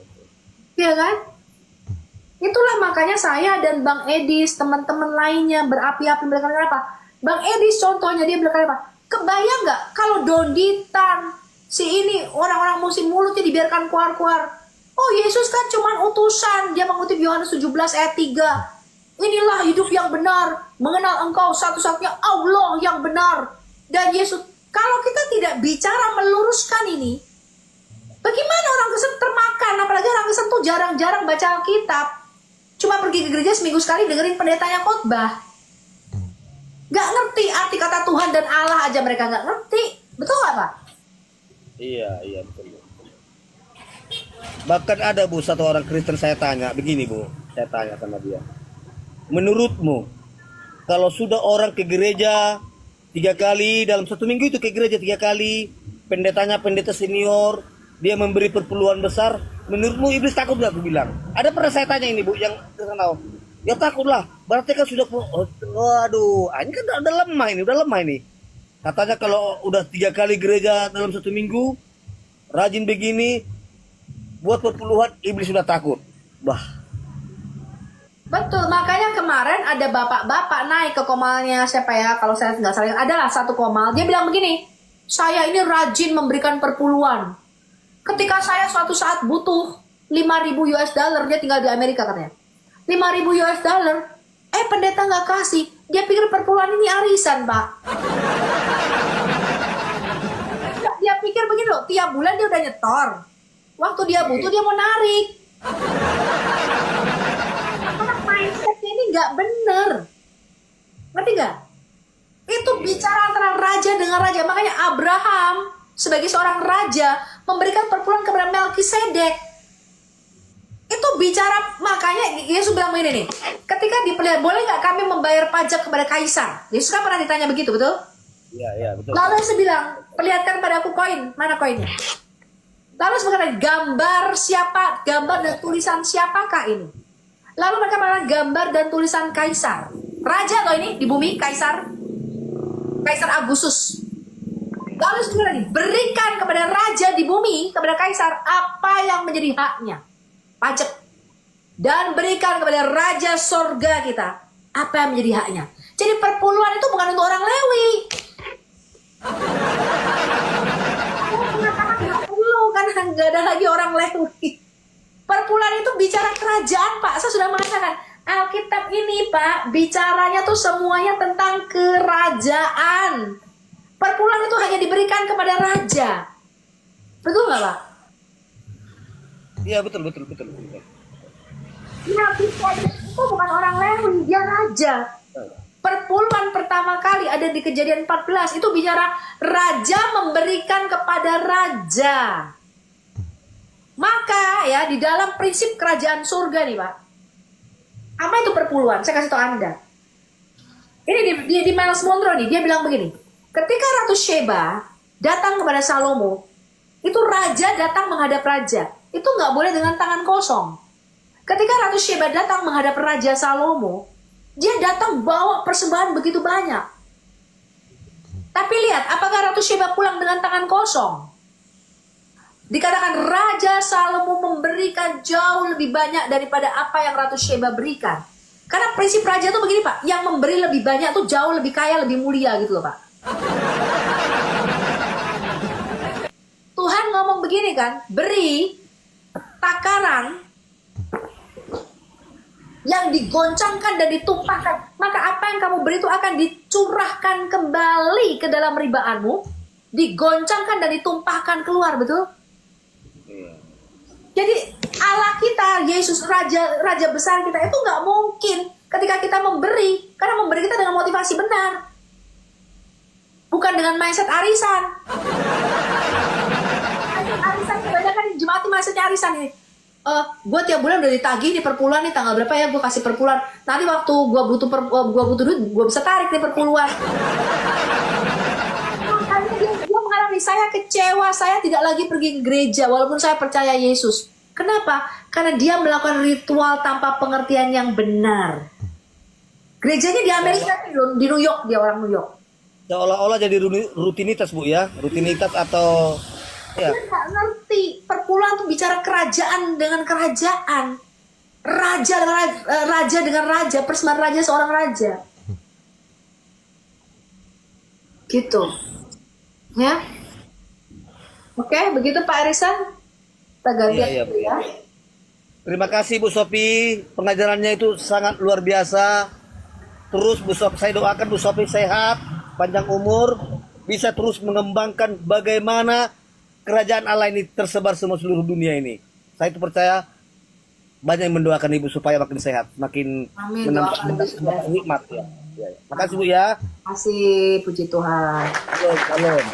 Iya kan? Itulah makanya saya dan Bang Edis, teman-teman lainnya berapi-api berkata apa? Bang Edis contohnya dia berkata apa? Kebayang nggak kalau Donditan, si ini orang-orang musim mulutnya dibiarkan keluar-keluar. Oh Yesus kan cuma utusan, dia mengutip Yohanes 17 ayat 3. Inilah hidup yang benar, mengenal engkau satu-satunya Allah yang benar. Dan Yesus, kalau kita tidak bicara meluruskan ini, bagaimana orang Kristen termakan? Apalagi orang Kristen tuh jarang-jarang baca Alkitab. Cuma pergi ke gereja seminggu sekali dengerin pendetanya khotbah. Gak ngerti arti kata Tuhan dan Allah aja mereka gak ngerti. Betul gak Pak? Iya, betul. Bahkan ada Bu, satu orang Kristen saya tanya, begini Bu, saya tanya sama dia. Menurutmu, kalau sudah orang ke gereja 3 kali, dalam 1 minggu itu ke gereja 3 kali, pendetanya pendeta senior, dia memberi perpuluhan besar, menurutmu iblis takut nggak? Aku bilang. Ada pernah saya tanya ini Bu, yang terkenal. Ya takutlah, berarti kan sudah, waduh, ini kan udah lemah ini. Katanya kalau udah 3 kali gereja dalam 1 minggu, rajin begini, buat perpuluhan, iblis sudah takut. Bah. Betul, makanya kemarin ada bapak-bapak naik ke komalnya siapa ya, kalau saya nggak salah, adalah satu komal, dia bilang begini, saya ini rajin memberikan perpuluhan. Ketika saya suatu saat butuh 5.000 US dollar, dia tinggal di Amerika katanya, 5.000 US dollar, pendeta nggak kasih, dia pikir perpuluhan ini arisan Pak. Dia pikir begini loh, tiap bulan dia udah nyetor, waktu dia butuh dia mau narik. Mindsetnya ini nggak bener, ngerti nggak? Itu bicara antara raja dengan raja. Makanya Abraham sebagai seorang raja memberikan perpuluhan kepada Melkisedek. Itu bicara, makanya Yesus bilang begini nih, ketika dipelihara, boleh nggak kami membayar pajak kepada Kaisar? Yesus kan pernah ditanya begitu, betul? Iya, betul. Lalu Yesus bilang, perlihatkan pada aku koin, mana koinnya? Lalu Yesus berkata, gambar dan tulisan siapakah ini? Lalu mereka mengatakan gambar dan tulisan Kaisar. Raja atau ini di bumi, Kaisar Agustus. Lalu sebenarnya berikan kepada raja di bumi, kepada Kaisar, apa yang menjadi haknya. Pajak. Dan berikan kepada raja sorga kita, apa yang menjadi haknya. Jadi perpuluhan itu bukan untuk orang Lewi. Aku mengatakan nggak perlu, karena nggak ada lagi orang Lewi. Perpuluhan itu bicara kerajaan Pak. Saya sudah mengatakan Alkitab ini Pak, bicaranya tuh semuanya tentang kerajaan. Perpuluhan itu hanya diberikan kepada raja. Betul nggak Pak? Iya betul. Ya, itu bukan orang Lewi, dia raja. Perpuluhan pertama kali ada di Kejadian 14, itu bicara raja memberikan kepada raja. Maka ya di dalam prinsip kerajaan surga nih Pak, apa itu perpuluhan? Saya kasih tahu Anda. Ini di Miles Monroe nih, dia bilang begini. Ketika Ratu Sheba datang kepada Salomo, itu raja datang menghadap raja. Itu nggak boleh dengan tangan kosong. Ketika Ratu Sheba datang menghadap Raja Salomo, dia datang bawa persembahan begitu banyak. Tapi lihat, apakah Ratu Sheba pulang dengan tangan kosong? Dikatakan Raja Salomo memberikan jauh lebih banyak daripada apa yang Ratu Sheba berikan. Karena prinsip raja itu begini Pak, yang memberi lebih banyak tuh jauh lebih kaya, lebih mulia gitu loh Pak. Tuhan ngomong begini kan, beri takaran yang digoncangkan dan ditumpahkan, maka apa yang kamu beri itu akan dicurahkan kembali ke dalam ribaanmu, digoncangkan dan ditumpahkan keluar, betul? Jadi Allah kita, Yesus raja besar kita itu nggak mungkin ketika kita memberi, karena memberi kita dengan motivasi benar, bukan dengan mindset arisan. Arisan kebanyakan jemaat mindsetnya arisan ini. Gue tiap bulan udah ditagih nih perpuluhan nih, tanggal berapa ya gue kasih perpuluhan. Nanti waktu gue butuh duit, gue bisa tarik nih perpuluhan. Makanya dia mengalami, saya kecewa, saya tidak lagi pergi ke gereja walaupun saya percaya Yesus. Kenapa? Karena dia melakukan ritual tanpa pengertian yang benar. Gerejanya di Amerika, di New York, dia orang New York. Seolah-olah jadi rutinitas Bu ya, rutinitas atau ya. Dia nggak ngerti perpuluhan tuh bicara kerajaan dengan kerajaan, raja dengan raja, persembahan raja seorang raja, gitu, ya. Oke, begitu Pak Arisan, kita ganti ya. Terima kasih Bu Sophie, pengajarannya itu sangat luar biasa. Terus Bu Sophie, saya doakan Bu Sophie sehat, panjang umur, bisa terus mengembangkan bagaimana kerajaan Allah ini tersebar semua seluruh dunia ini. Saya itu percaya banyak yang mendoakan Ibu supaya makin sehat, makin menambah hikmat ya. Makasih Bu ya. Makasih, puji Tuhan. Shalom.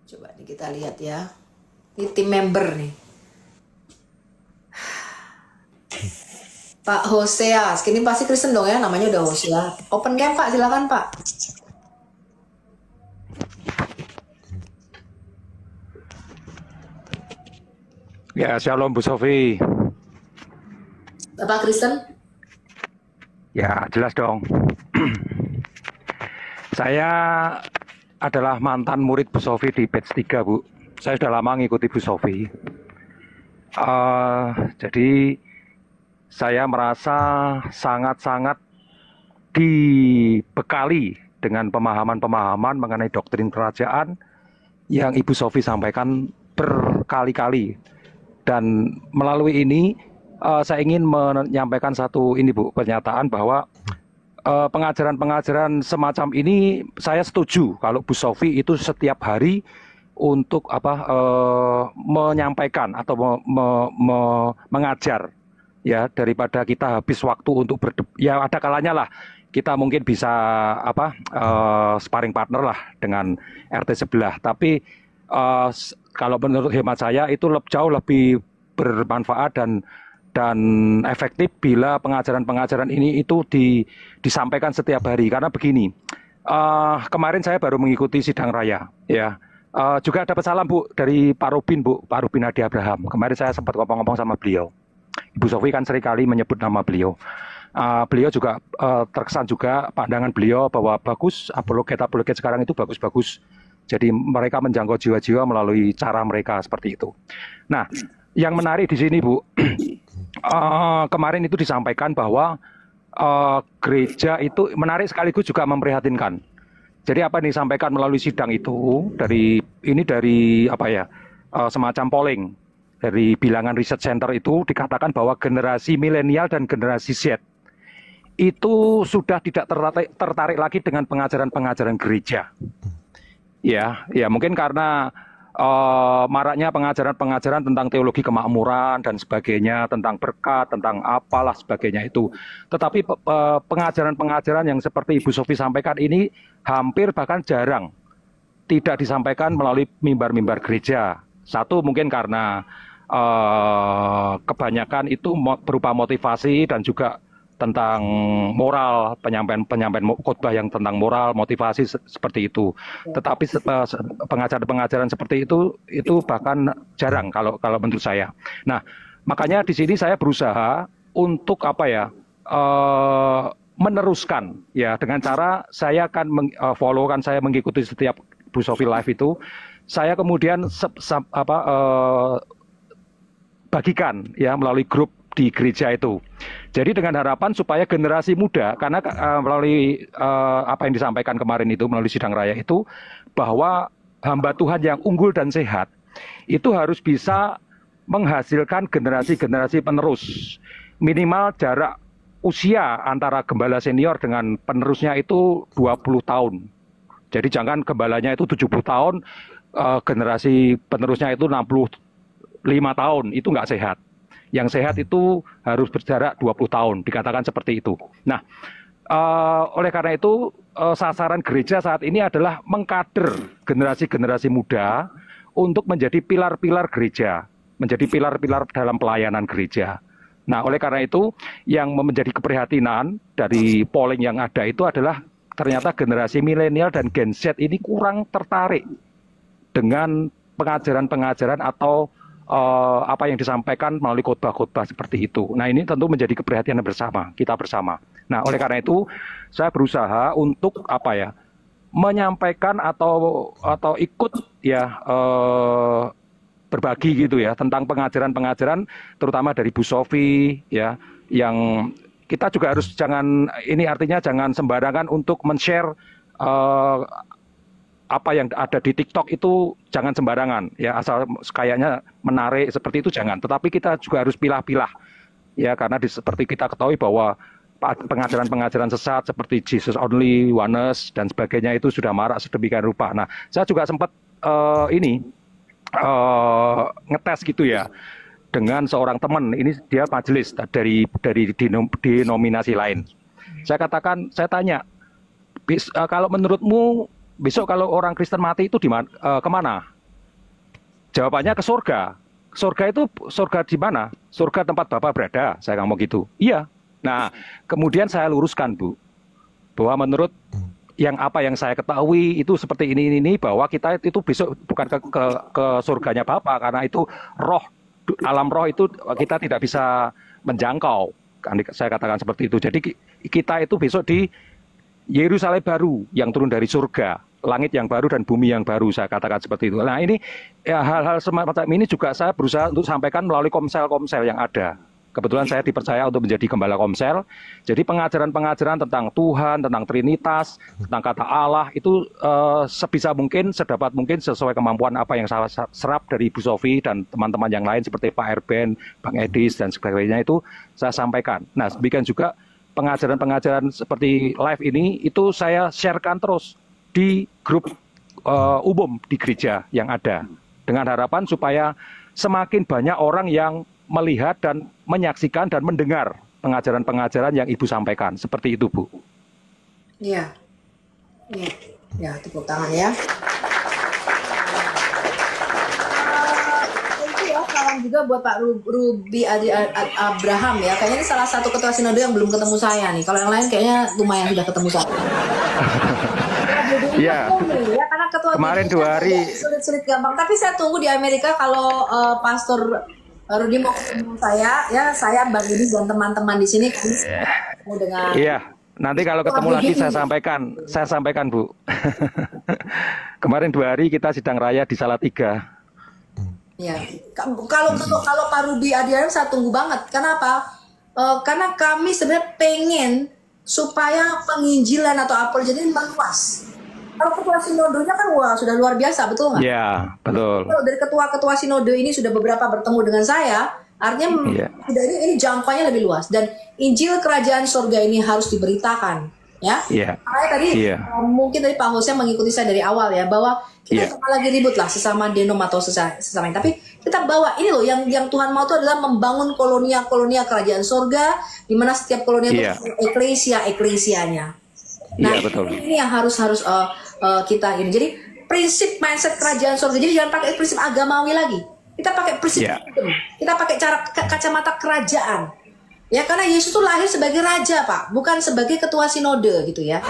Coba nih kita lihat ya. Ini tim member nih. Pak Hosea, ini pasti Kristen dong ya, namanya udah Hosea. Open game Pak, silakan Pak. Ya, shalom Bu Sophie. Bapak Kristen? Ya, jelas dong. Saya adalah mantan murid Bu Sophie di batch 3, Bu. Saya sudah lama ngikuti Bu Sophie. Jadi saya merasa sangat-sangat dibekali dengan pemahaman-pemahaman mengenai doktrin kerajaan yang Ibu Sophie sampaikan berkali-kali. Dan melalui ini saya ingin menyampaikan satu ini Bu, pernyataan bahwa pengajaran-pengajaran semacam ini saya setuju kalau Bu Sophie itu setiap hari untuk menyampaikan atau mengajar. Ya, daripada kita habis waktu untuk ya ada kalanya lah kita mungkin bisa sparring partner lah dengan RT sebelah. Tapi kalau menurut hemat saya itu jauh lebih bermanfaat dan efektif bila pengajaran-pengajaran ini itu disampaikan setiap hari. Karena begini, kemarin saya baru mengikuti sidang raya, ya. Juga dapat salam Bu dari Pak Robin Hadi Abraham. Kemarin saya sempat ngomong-ngomong sama beliau. Ibu Sophie kan seringkali menyebut nama beliau. Beliau juga terkesan juga pandangan beliau bahwa bagus apologet sekarang itu bagus-bagus. Jadi mereka menjangkau jiwa-jiwa melalui cara mereka seperti itu. Nah, yang menarik di sini Bu, kemarin itu disampaikan bahwa gereja itu menarik sekaligus juga memprihatinkan. Jadi apa yang disampaikan melalui sidang itu dari semacam polling. Dari bilangan Research Center itu dikatakan bahwa generasi milenial dan generasi Z itu sudah tidak tertarik lagi dengan pengajaran-pengajaran gereja. Ya mungkin karena maraknya pengajaran-pengajaran tentang teologi kemakmuran dan sebagainya, tentang berkat, tentang apalah sebagainya itu. Tetapi pengajaran-pengajaran yang seperti Ibu Sophie sampaikan ini hampir bahkan jarang tidak disampaikan melalui mimbar-mimbar gereja. Satu mungkin karena kebanyakan itu berupa motivasi dan juga tentang moral, penyampaian khotbah yang tentang moral, motivasi seperti itu. Tetapi pengajaran-pengajaran seperti itu bahkan jarang kalau menurut saya. Nah, makanya di sini saya berusaha untuk meneruskan ya dengan cara saya akan follow kan, saya mengikuti setiap Bu Sophie Live itu. Saya kemudian bagikan ya melalui grup di gereja itu. Jadi dengan harapan supaya generasi muda, karena melalui apa yang disampaikan kemarin itu melalui sidang raya itu, bahwa hamba Tuhan yang unggul dan sehat itu harus bisa menghasilkan generasi-generasi penerus. Minimal jarak usia antara gembala senior dengan penerusnya itu 20 tahun. Jadi jangan gembalanya itu 70 tahun, generasi penerusnya itu 65 tahun, itu nggak sehat. Yang sehat itu harus berjarak 20 tahun, dikatakan seperti itu. Nah, oleh karena itu sasaran gereja saat ini adalah mengkader generasi-generasi muda untuk menjadi pilar-pilar gereja, menjadi pilar-pilar dalam pelayanan gereja. Nah, oleh karena itu yang menjadi keprihatinan dari polling yang ada itu adalah ternyata generasi milenial dan Gen Z ini kurang tertarik dengan pengajaran-pengajaran atau apa yang disampaikan melalui khotbah-khotbah seperti itu. Nah, ini tentu menjadi keprihatinan bersama, kita bersama. Nah, oleh karena itu saya berusaha untuk menyampaikan atau ikut berbagi gitu ya tentang pengajaran-pengajaran terutama dari Bu Sofi ya, yang kita juga harus artinya jangan sembarangan untuk men-share apa yang ada di TikTok itu, jangan sembarangan ya, asal kayaknya menarik seperti itu jangan, tetapi kita juga harus pilah-pilah ya, karena seperti kita ketahui bahwa pengajaran-pengajaran sesat seperti Jesus Only, Oneness dan sebagainya itu sudah marak sedemikian rupa. Nah, saya juga sempat ngetes gitu ya dengan seorang teman, ini dia majelis dari denominasi lain. Saya tanya, kalau menurutmu besok kalau orang Kristen mati itu kemana? Jawabannya ke surga. Surga itu surga di mana? Surga tempat Bapak berada. Saya ngomong gitu. Iya. Nah, kemudian saya luruskan, Bu, bahwa menurut apa yang saya ketahui itu seperti ini, bahwa kita itu besok bukan ke surganya Bapak, karena itu alam roh itu kita tidak bisa menjangkau. Saya katakan seperti itu. Jadi kita itu besok di Yerusalem baru yang turun dari surga, langit yang baru dan bumi yang baru, saya katakan seperti itu. Nah, ini ya, hal-hal semacam ini juga saya berusaha untuk sampaikan melalui komsel-komsel yang ada. Kebetulan saya dipercaya untuk menjadi gembala komsel. Jadi pengajaran-pengajaran tentang Tuhan, tentang Trinitas, tentang kata Allah itu sebisa mungkin, sedapat mungkin sesuai kemampuan apa yang saya serap dari Ibu Sofi dan teman-teman yang lain seperti Pak Erben, Bang Edis dan sebagainya itu saya sampaikan. Nah, demikian juga pengajaran-pengajaran seperti live ini itu saya sharekan terus di grup umum di gereja yang ada, dengan harapan supaya semakin banyak orang yang melihat dan menyaksikan dan mendengar pengajaran-pengajaran yang Ibu sampaikan. Seperti itu, Bu. Iya. Iya. Ya, tepuk tangan ya. Itu ya, salam juga buat Pak Ruby Abraham ya. Kayaknya ini salah satu ketua sinode yang belum ketemu saya nih. Kalau yang lain kayaknya lumayan sudah ketemu saya. Iya. Ya, karena ketua kemarin 2 hari sulit-sulit gampang. Tapi saya tunggu di Amerika kalau Pastor Rudy mau ketemu saya, ya saya Bang Edis dan teman-teman di sini kami ketemu dengan. Iya, nanti kalau ketemu lagi saya sampaikan Bu. Kemarin 2 hari kita sidang raya di Salatiga. Ya, kalau Pak Rudy Adian saya tunggu banget. Kenapa? Karena kami sebenarnya pengen supaya penginjilan atau apel jadi meluas. Kalau ketua sinodenya kan wah sudah luar biasa, betul nggak? Iya, betul. Kalau dari ketua-ketua sinode ini sudah beberapa bertemu dengan saya, artinya sudah ini jangkauannya lebih luas dan Injil Kerajaan Surga ini harus diberitakan, ya. Makanya tadi mungkin dari Pak Hosea mengikuti saya dari awal ya, bahwa kita jangan lagi ribut lah sesama denom atau sesama ini, tapi kita bawa ini loh yang Tuhan mau itu adalah membangun kolonia Kerajaan Surga, di mana setiap kolonia itu eklesianya. Nah, betul. Ini yang harus kita ini. Jadi prinsip mindset kerajaan surga. Jadi jangan pakai prinsip agamawi lagi. Kita pakai prinsip kita pakai kacamata kerajaan. Ya, karena Yesus itu lahir sebagai raja, Pak, bukan sebagai ketua sinode gitu ya.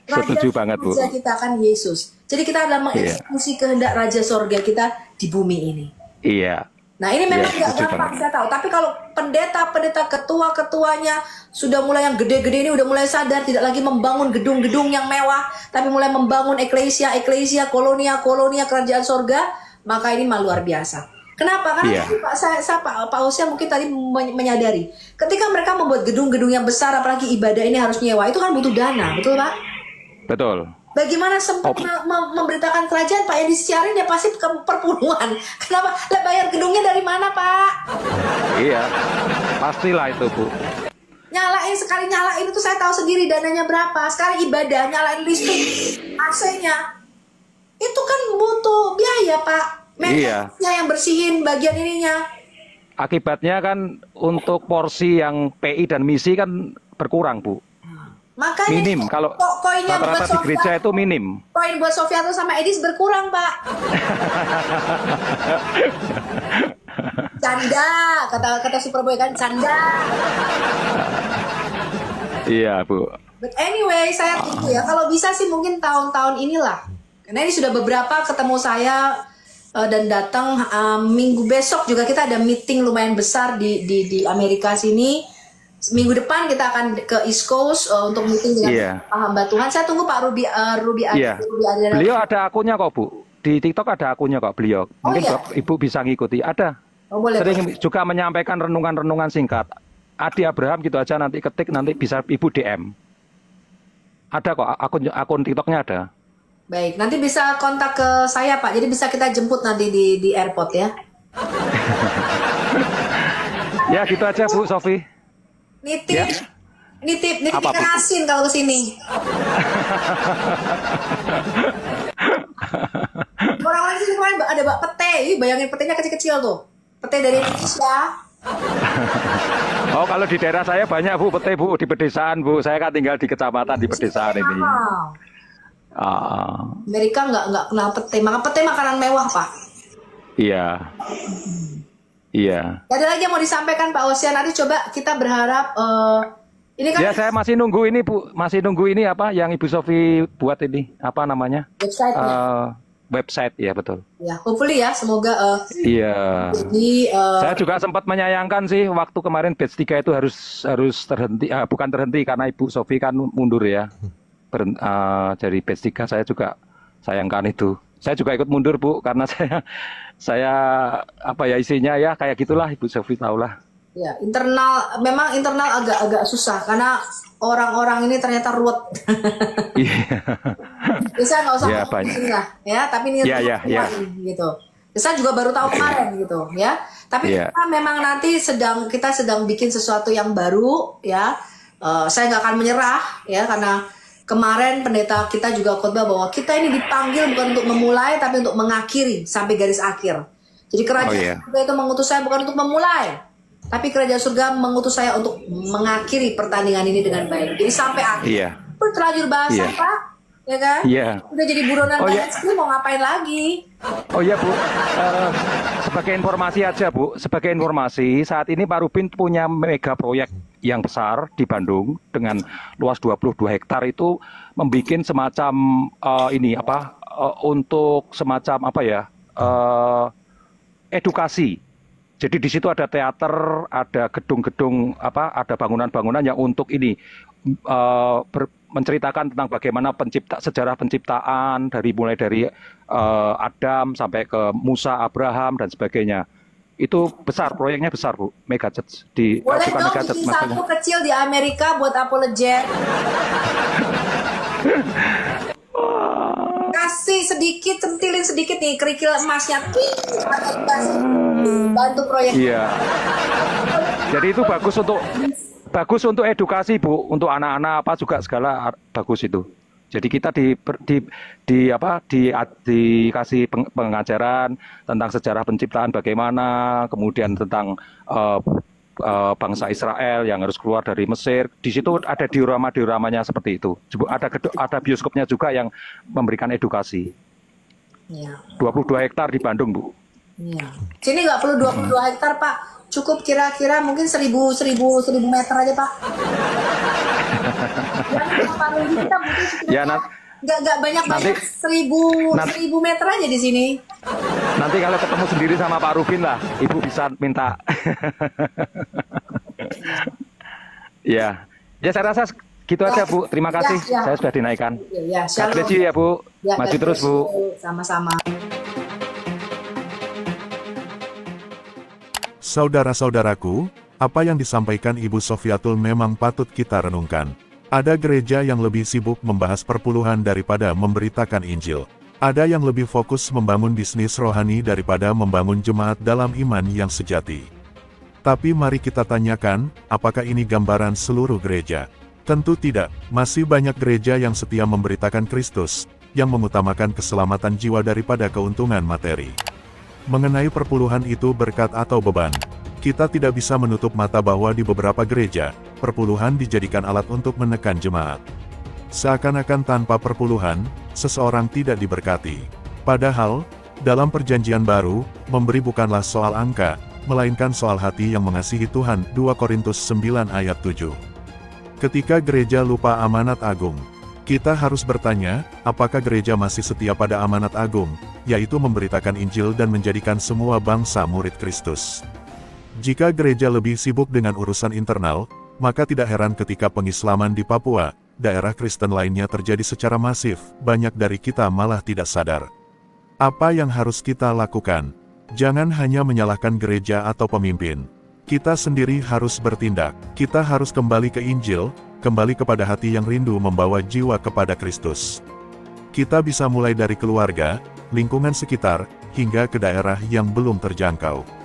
Setuju banget, Bu. Raja kita kan Yesus. Jadi kita adalah mengeksekusi kehendak raja surga kita di bumi ini. Iya. Nah, ini memang tidak gampang, saya tahu. Tapi kalau pendeta-pendeta, ketua-ketuanya sudah mulai yang gede-gede ini udah mulai sadar, tidak lagi membangun gedung-gedung yang mewah, tapi mulai membangun eklesia, kolonia kerajaan sorga, maka ini mah luar biasa. Kenapa? Karena Pak Hosea mungkin tadi menyadari, ketika mereka membuat gedung-gedung yang besar, apalagi ibadah ini harus nyewa, itu kan butuh dana, betul Pak? Betul. Bagaimana sempat memberitakan kerajaan, Pak, yang disiarin ya pasti perpuluhan. Kenapa? Lah bayar gedungnya dari mana, Pak? Iya, pastilah itu, Bu. Nyalain sekali nyalain itu saya tahu sendiri dananya berapa. Sekali ibadah nyalain listrik, AC-nya. Itu kan butuh biaya, Pak. Maintenance-nya yang bersihin bagian ininya. Akibatnya kan untuk porsi yang PI dan misi kan berkurang, Bu. Makanya minim. Kalau koinnya buat rata-rata di gereja itu minim. Koin buat Sofiatul sama Edis berkurang, Pak. Canda, kata Superboy kan canda. Iya, Bu. But anyway, saya tunggu ya. Kalau bisa sih mungkin tahun-tahun inilah. Karena ini sudah beberapa ketemu saya dan datang minggu besok juga kita ada meeting lumayan besar di Amerika sini. Minggu depan kita akan ke East Coast untuk meeting dengan hamba Tuhan. Saya tunggu Pak Ruby Adriana. Beliau ada akunnya kok, Bu. Di TikTok ada akunnya kok beliau. Mungkin Ibu bisa ngikuti. Ada. Boleh, sering juga menyampaikan renungan-renungan singkat. Adi Abraham gitu aja nanti ketik, nanti bisa Ibu DM. Ada kok, akun TikToknya ada. Baik, nanti bisa kontak ke saya Pak. Jadi bisa kita jemput nanti di airport ya. Ya gitu aja Bu Sofi. Nitip ikan asin kalau ke sini. Orang-orang sini kemarin ada pete, bayangin petenya kecil-kecil tuh. Pete dari Indonesia. Oh kalau di daerah saya banyak Bu pete Bu, di pedesaan Bu. Saya kan tinggal di kecamatan di pedesaan ini. Amerika nggak kenal pete, maka pete makanan mewah Pak. Iya. Iya. Ada lagi yang mau disampaikan Pak Osian? Nanti coba kita berharap ini kan. Ya saya masih nunggu ini Bu, masih nunggu ini apa yang Ibu Sofi buat ini apa namanya? Website. Website ya betul. Ya, hopefully ya, semoga. Iya. Jadi. Saya juga sempat menyayangkan sih waktu kemarin batch 3 itu harus terhenti, bukan terhenti karena Ibu Sofi kan mundur ya. Dari batch 3 saya juga sayangkan itu. Saya juga ikut mundur Bu karena saya apa ya isinya ya kayak gitulah Ibu Sofi tahulah. Ya, memang internal agak susah karena orang-orang ini ternyata ruwet. Iya. Bisa nggak usah ya, lah, ya. Tapi ini gitu. Saya juga baru tahu kemarin gitu, ya. Tapi kita memang nanti kita sedang bikin sesuatu yang baru, ya. Saya nggak akan menyerah, ya, karena kemarin pendeta kita juga khotbah bahwa kita ini dipanggil bukan untuk memulai, tapi untuk mengakhiri sampai garis akhir. Jadi kerajaan surga itu mengutus saya bukan untuk memulai, tapi kerajaan surga mengutus saya untuk mengakhiri pertandingan ini dengan baik. Jadi sampai akhir. Terlanjur bahasa Pak, ya kan? Udah jadi buronan mau ngapain lagi? Oh iya Bu, sebagai informasi aja Bu, sebagai informasi saat ini Pak Rubin punya mega proyek yang besar di Bandung dengan luas 22 hektar itu membuat semacam untuk semacam edukasi. Jadi di situ ada teater, ada gedung-gedung ada bangunan-bangunan yang untuk ini menceritakan tentang bagaimana sejarah penciptaan mulai dari Adam sampai ke Musa, Abraham dan sebagainya. Itu besar, proyeknya besar Bu, Mega Church di boleh dong bikin satu kecil di Amerika buat apologet. Kasih sedikit, centilin sedikit nih kerikil emasnya, bantu proyek. Iya. Jadi itu bagus untuk edukasi Bu, untuk anak-anak juga segala bagus itu. Jadi kita dikasih pengajaran tentang sejarah penciptaan bagaimana, kemudian tentang bangsa Israel yang harus keluar dari Mesir. Di situ ada dioramanya seperti itu. Ada bioskopnya juga yang memberikan edukasi. 22 hektar di Bandung Bu. Iya. Sini nggak perlu 22 hektar Pak. Cukup kira-kira mungkin 1000 meter aja Pak. Nggak banyak 1000 meter aja di sini. Nanti kalau ketemu sendiri sama Pak Rubin lah, Ibu bisa minta. Ya saya rasa gitu aja Bu. Terima kasih. Saya sudah dinaikkan. God bless you ya Bu. Maju terus Bu. Sama-sama. Saudara-saudaraku, apa yang disampaikan Ibu Sofiatul memang patut kita renungkan. Ada gereja yang lebih sibuk membahas perpuluhan daripada memberitakan Injil. Ada yang lebih fokus membangun bisnis rohani daripada membangun jemaat dalam iman yang sejati. Tapi mari kita tanyakan, apakah ini gambaran seluruh gereja? Tentu tidak, masih banyak gereja yang setia memberitakan Kristus, yang mengutamakan keselamatan jiwa daripada keuntungan materi. Mengenai perpuluhan itu berkat atau beban, kita tidak bisa menutup mata bahwa di beberapa gereja, perpuluhan dijadikan alat untuk menekan jemaat. Seakan-akan tanpa perpuluhan, seseorang tidak diberkati. Padahal, dalam perjanjian baru, memberi bukanlah soal angka, melainkan soal hati yang mengasihi Tuhan. 2 Korintus 9 ayat 7. Ketika gereja lupa amanat agung, kita harus bertanya, apakah gereja masih setia pada amanat agung, yaitu memberitakan Injil dan menjadikan semua bangsa murid Kristus. Jika gereja lebih sibuk dengan urusan internal, maka tidak heran ketika pengislaman di Papua, daerah Kristen lainnya terjadi secara masif, banyak dari kita malah tidak sadar. Apa yang harus kita lakukan? Jangan hanya menyalahkan gereja atau pemimpin. Kita sendiri harus bertindak. Kita harus kembali ke Injil, kembali kepada hati yang rindu membawa jiwa kepada Kristus. Kita bisa mulai dari keluarga, lingkungan sekitar, hingga ke daerah yang belum terjangkau.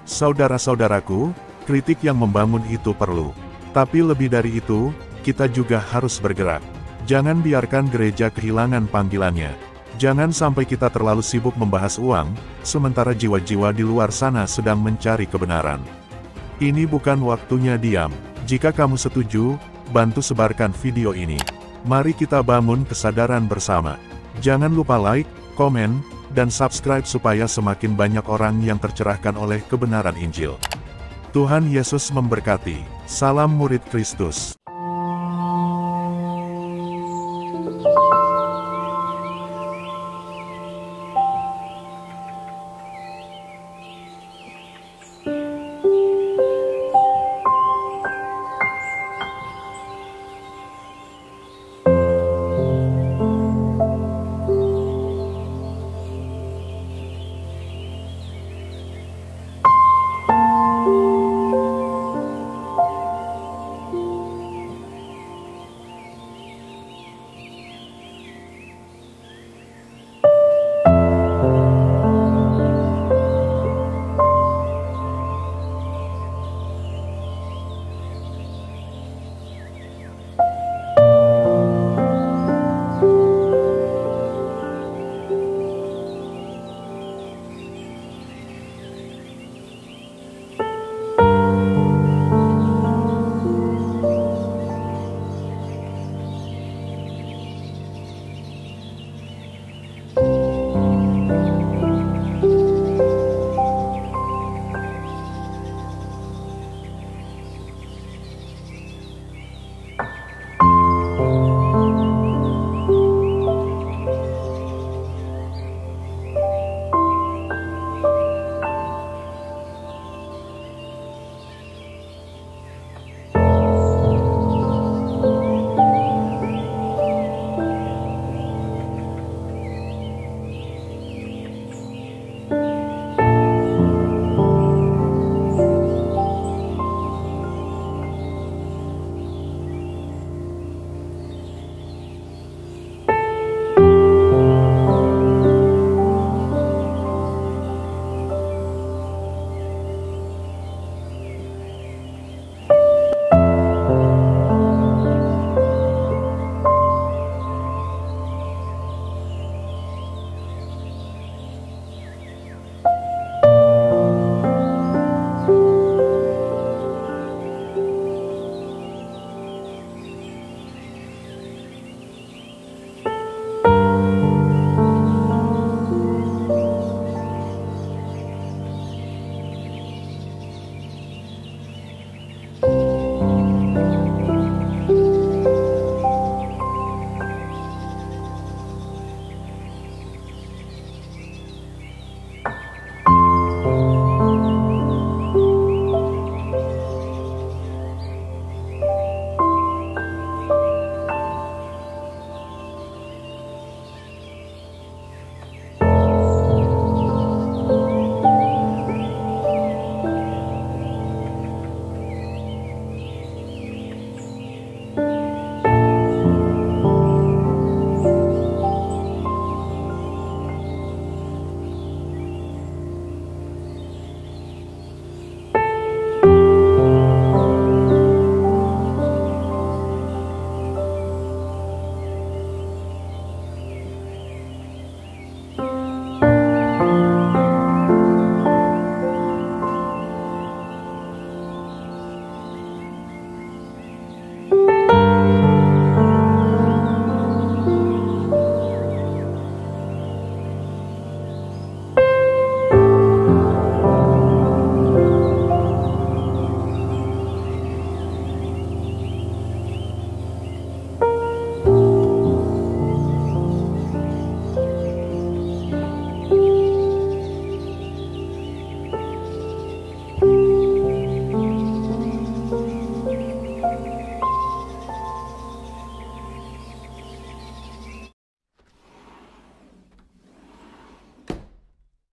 Saudara-saudaraku, kritik yang membangun itu perlu. Tapi lebih dari itu, kita juga harus bergerak. Jangan biarkan gereja kehilangan panggilannya. Jangan sampai kita terlalu sibuk membahas uang, sementara jiwa-jiwa di luar sana sedang mencari kebenaran. Ini bukan waktunya diam. Jika kamu setuju, bantu sebarkan video ini. Mari kita bangun kesadaran bersama. Jangan lupa like, komen, dan subscribe supaya semakin banyak orang yang tercerahkan oleh kebenaran Injil. Tuhan Yesus memberkati. Salam murid Kristus.